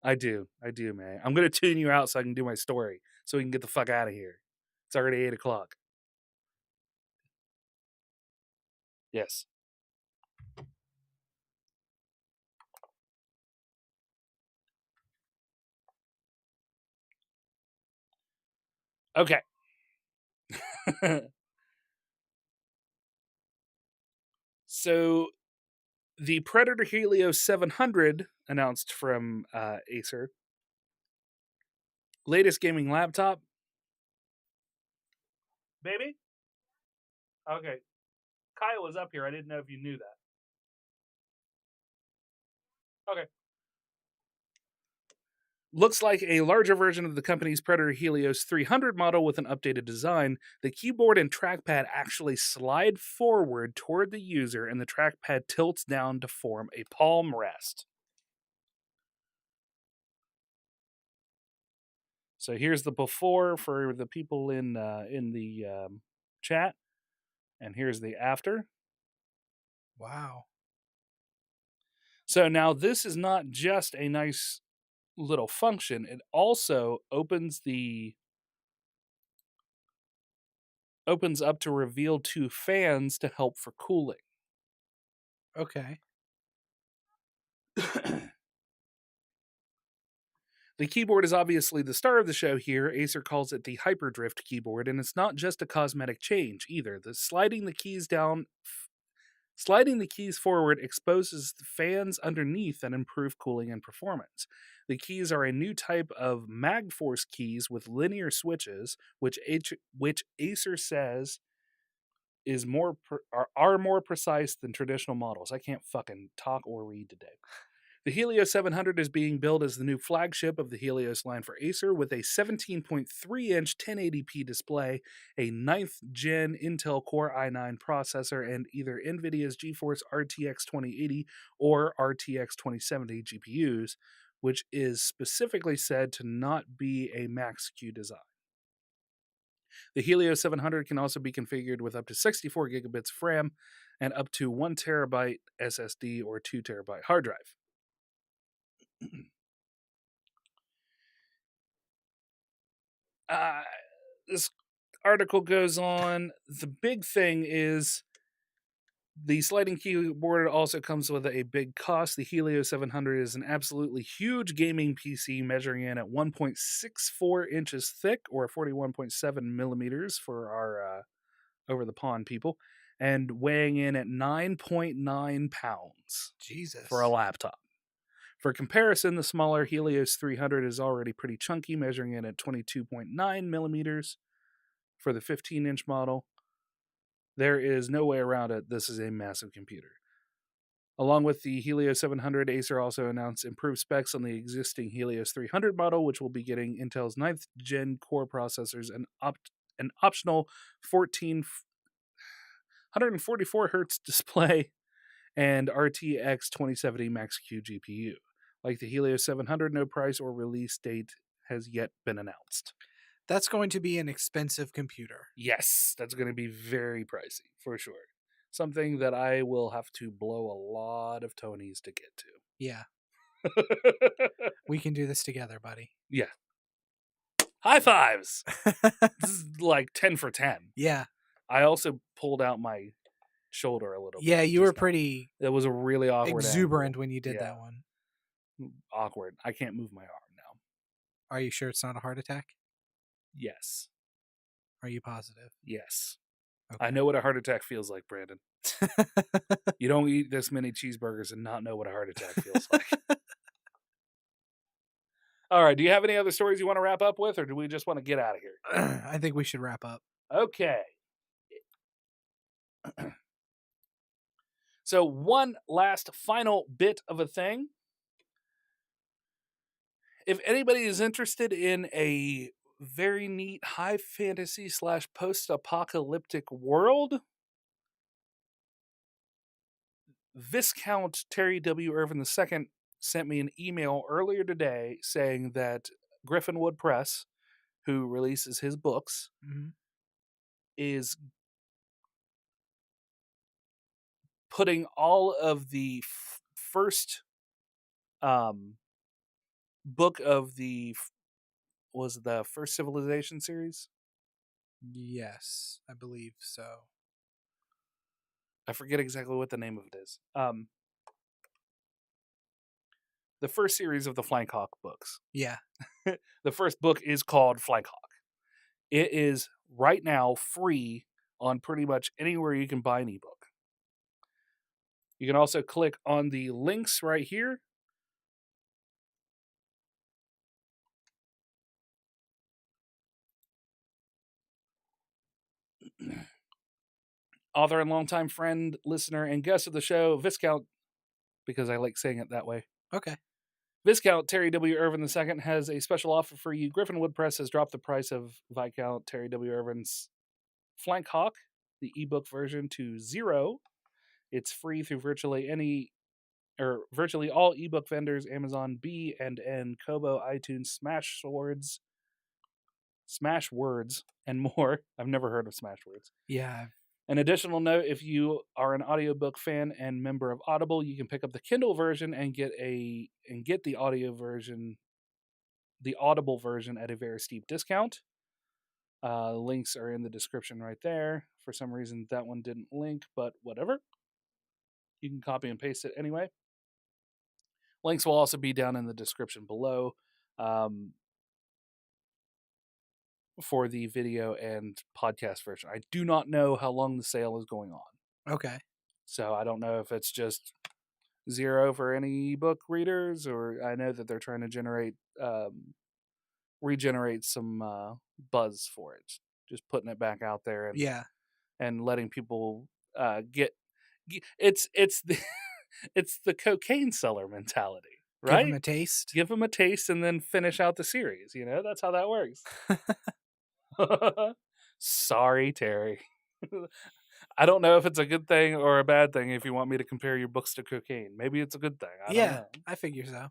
I do, man. I'm going to tune you out so I can do my story, so we can get the fuck out of here. It's already 8 o'clock. Yes. Okay. So, the Predator Helios 700 announced from Acer. Latest gaming laptop. Baby? Okay. Kyle was up here. I didn't know if you knew that. Okay. Looks like a larger version of the company's Predator Helios 300 model with an updated design. The keyboard and trackpad actually slide forward toward the user, and the trackpad tilts down to form a palm rest. So here's the before for the people in the chat, and here's the after. Wow. So now this is not just a nice little function; it also opens up to reveal 2 fans to help for cooling. Okay. The keyboard is obviously the star of the show here. Acer calls it the Hyperdrift keyboard, and it's not just a cosmetic change either. Sliding the keys forward exposes the fans underneath and improve cooling and performance. The keys are a new type of MagForce keys with linear switches, which Acer says are more precise than traditional models. I can't fucking talk or read today. The Helios 700 is being billed as the new flagship of the Helios line for Acer, with a 17.3-inch 1080p display, a 9th gen Intel Core i9 processor, and either NVIDIA's GeForce RTX 2080 or RTX 2070 GPUs, which is specifically said to not be a Max-Q design. The Helios 700 can also be configured with up to 64 gigabits of RAM and up to 1 terabyte SSD or 2 terabyte hard drive. This article goes on. The big thing is the sliding keyboard also comes with a big cost. The Helios 700 is an absolutely huge gaming PC measuring in at 1.64 inches thick, or 41.7 millimeters for our over the pond people, and weighing in at 9.9 pounds. Jesus. For a laptop. For comparison, the smaller Helios 300 is already pretty chunky, measuring in at 22.9 millimeters for the 15-inch model. There is no way around it. This is a massive computer. Along with the Helios 700, Acer also announced improved specs on the existing Helios 300 model, which will be getting Intel's 9th gen core processors and an optional 144 hertz display and RTX 2070 Max-Q GPU. Like the Helios 700, no price or release date has yet been announced. That's going to be an expensive computer. Yes, that's going to be very pricey, for sure. Something that I will have to blow a lot of Tonys to get to. Yeah. We can do this together, buddy. Yeah. High fives! This is like 10 for 10. Yeah. I also pulled out my shoulder a little bit. Yeah, you were pretty It was a really awkward exuberant angle. when you did that one. Awkward. I can't move my arm now. Are you sure it's not a heart attack? Yes. Are you positive? Yes. Okay. I know what a heart attack feels like, Brandon. You don't eat this many cheeseburgers and not know what a heart attack feels like. All right. Do you have any other stories you want to wrap up with, or do we just want to get out of here? I think we should wrap up. Okay. So one last final bit of a thing. If anybody is interested in a very neat high fantasy / post-apocalyptic world, Viscount Terry W. Irvin II sent me an email earlier today saying that Griffinwood Press, who releases his books, is putting all of the first book of the First Civilization series? Yes, I believe so. I forget exactly what the name of it is. The first series of the Flank Hawk books. Yeah. The first book is called Flank Hawk. It is right now free on pretty much anywhere you can buy an ebook. You can also click on the links right here. Author and longtime friend, listener, and guest of the show, Viscount, because I like saying it that way. Okay. Viscount Terry W. Irvin II has a special offer for you. Griffin Wood Press has dropped the price of Viscount Terry W. Irvin's Flank Hawk, the ebook version, to $0. It's free through virtually all ebook vendors: Amazon, B&N, Kobo, iTunes, Smash Words, and more. I've never heard of Smash Words. Yeah. An additional note, if you are an audiobook fan and member of Audible, you can pick up the Kindle version and get the Audible version at a very steep discount. Links are in the description right there. For some reason, that one didn't link, but whatever. You can copy and paste it anyway. Links will also be down in the description below for the video and podcast version. I do not know how long the sale is going on. Okay. So I don't know if it's just $0 for any ebook readers, or I know that they're trying to regenerate some buzz for it. Just putting it back out there and letting people get it's the it's the cocaine seller mentality, right? Give them a taste. Give them a taste and then finish out the series. That's how that works. Sorry, Terry. I don't know if it's a good thing or a bad thing if you want me to compare your books to cocaine. Maybe it's a good thing. I don't know. I figure so.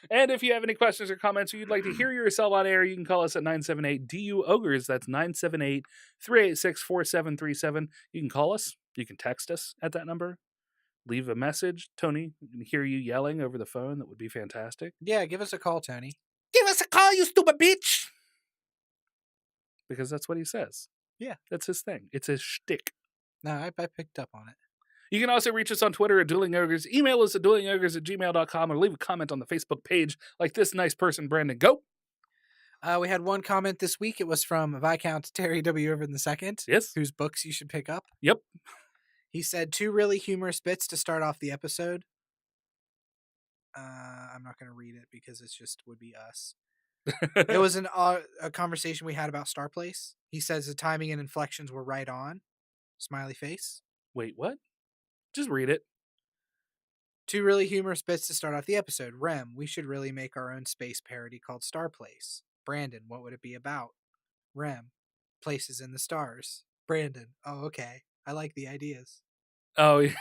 And if you have any questions or comments or you'd like to hear yourself on air, you can call us at 978-DU-OGRES. That's 978-386-4737. You can call us. You can text us at that number. Leave a message. Tony, we can hear you yelling over the phone. That would be fantastic. Yeah, give us a call, Tony. Give us a call, you stupid bitch! Because that's what he says. Yeah. That's his thing. It's his shtick. No, I picked up on it. You can also reach us on Twitter at Dueling Ogres. Email us at duelingogres@gmail.com or leave a comment on the Facebook page like this nice person, Brandon. Go! We had one comment this week. It was from Viscount Terry W. Irvin II. Yes. Whose books you should pick up. Yep. He said 2 really humorous bits to start off the episode. I'm not going to read it because it's just would be us. It was a conversation we had about Star Place. He says the timing and inflections were right on. Smiley face. Wait, what? Just read it. 2 really humorous bits to start off the episode. Rem, we should really make our own space parody called Star Place. Brandon, what would it be about? Rem, places in the stars. Brandon, oh, okay. I like the ideas. Oh, yeah.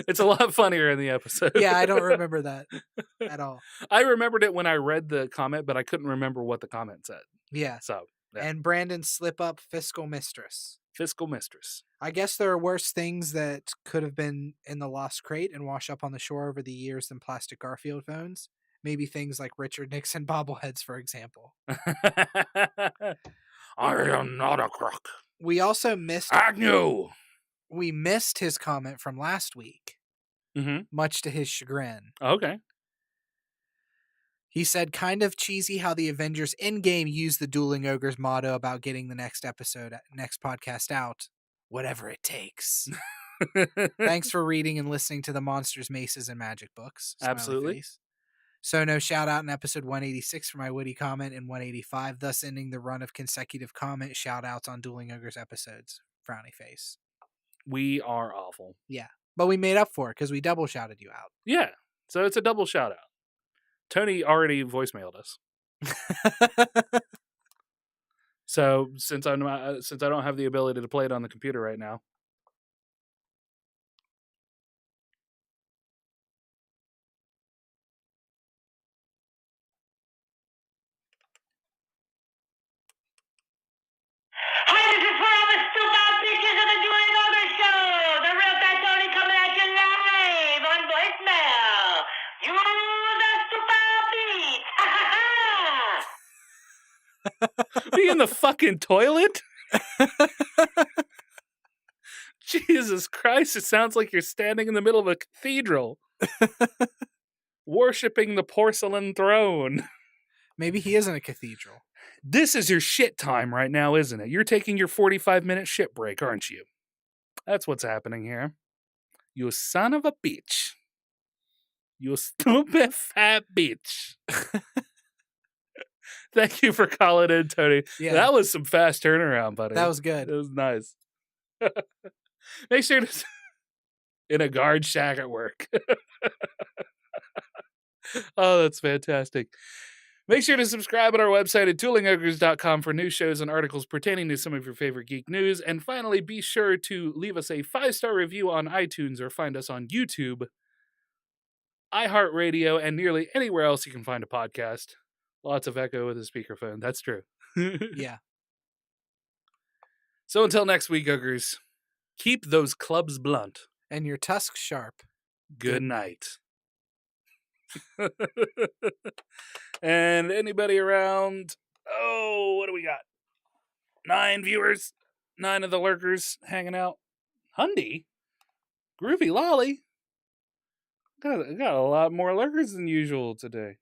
It's a lot funnier in the episode. Yeah, I don't remember that at all. I remembered it when I read the comment, but I couldn't remember what the comment said. Yeah. So, yeah. And Brandon slip up fiscal mistress. Fiscal mistress. I guess there are worse things that could have been in the lost crate and wash up on the shore over the years than plastic Garfield phones. Maybe things like Richard Nixon bobbleheads, for example. I am not a crook. We also missed... Agnew! We missed his comment from last week, much to his chagrin. Okay. He said, kind of cheesy how the Avengers Endgame used the Dueling Ogres motto about getting the next podcast out, whatever it takes. Thanks for reading and listening to the Monsters, Maces, and Magic books. Absolutely. So no shout out in episode 186 for my witty comment and 185, thus ending the run of consecutive comment shout outs on Dueling Ogres episodes. Frowny face. We are awful. Yeah. But we made up for it because we double shouted you out. Yeah. So it's a double shout out. Tony already voicemailed us. So since I don't have the ability to play it on the computer right now. Hi, this is for all the stupid bitches of the Dueling Ogre Show. The real guy Tony coming at you live on voicemail. You the stupid beat. Ha ha ha. Be in the fucking toilet? Jesus Christ, it sounds like you're standing in the middle of a cathedral. Worshipping the porcelain throne. Maybe he isn't a cathedral. This is your shit time right now, isn't it? You're taking your 45-minute shit break, aren't you? That's what's happening here. You son of a bitch. You stupid fat bitch. Thank you for calling in, Tony. Yeah. That was some fast turnaround, buddy. That was good. It was nice. Make sure to... in a guard shack at work. Oh, that's fantastic. Make sure to subscribe at our website at duelingogres.com for new shows and articles pertaining to some of your favorite geek news. And finally, be sure to leave us a 5-star review on iTunes or find us on YouTube, iHeartRadio, and nearly anywhere else you can find a podcast. Lots of echo with a speakerphone. That's true. Yeah. So until next week, Ogres, keep those clubs blunt. And your tusks sharp. Good night. And anybody around? Oh, what do we got? 9 viewers, 9 of the lurkers hanging out. Hundy, Groovy Lolly. Got a lot more lurkers than usual today.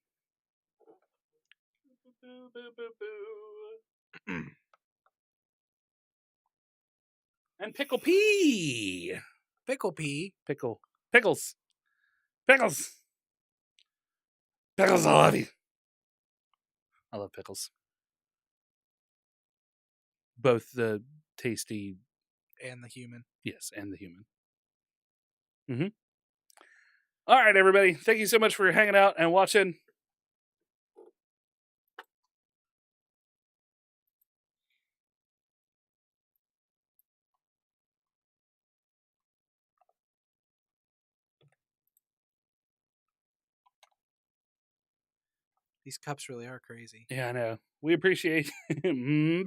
And Pickle P. Pickle pea. Pickles. Pickles, I love you. I love pickles. Both the tasty, And the human. yes, and the human. All right, everybody. Thank you so much for hanging out and watching. These cups really are crazy. Yeah, I know. We appreciate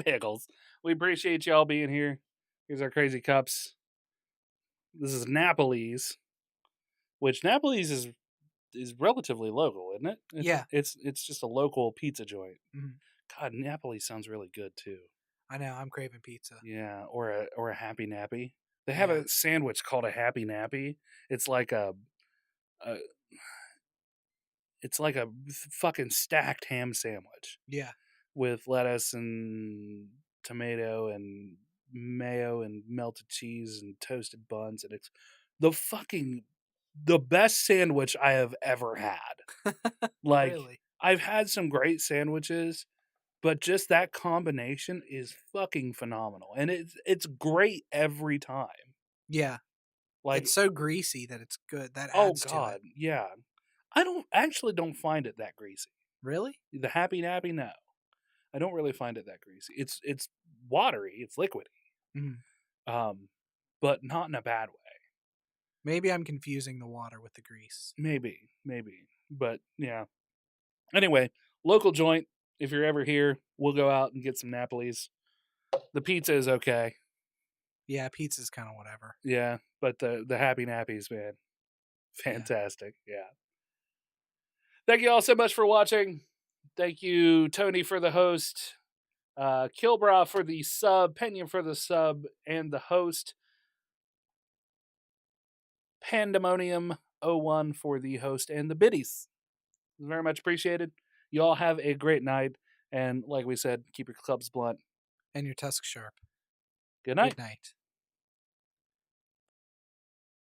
pickles. We appreciate y'all being here. Here's our crazy cups. This is Napoli's, which Napoli's is relatively local, isn't it? Yeah. It's just a local pizza joint. Mhm. God, Napoli sounds really good too. I know. I'm craving pizza. Yeah, or a Happy Nappy. They have Yeah. a sandwich called a Happy Nappy. It's like a fucking stacked ham sandwich Yeah. with lettuce and tomato and mayo and melted cheese and toasted buns, and it's the best sandwich I have ever had. Like, Really? I've had some great sandwiches, but just that combination is fucking phenomenal, and it's great every time. Yeah. Like, It's so greasy that it's good. That oh adds to god, it. yeah. I don't find it that greasy. Really? The Happy Nappy, no. I don't really find it that greasy. It's watery, it's liquidy. Mhm. But not in a bad way. Maybe I'm confusing the water with the grease. Maybe. But yeah. Anyway, local joint. If you're ever here, we'll go out and get some Napoli's. The pizza is okay. Yeah, pizza's kind of whatever. Yeah, but the Happy Nappies, man. Fantastic. Yeah. Thank you all so much for watching. Thank you, Tony, for the host. Kilbra for the sub, Pena for the sub, and the host. Pandemonium01 for the host and the biddies. Very much appreciated. You all have a great night. And like we said, keep your clubs blunt. And your tusks sharp. Good night. Good night.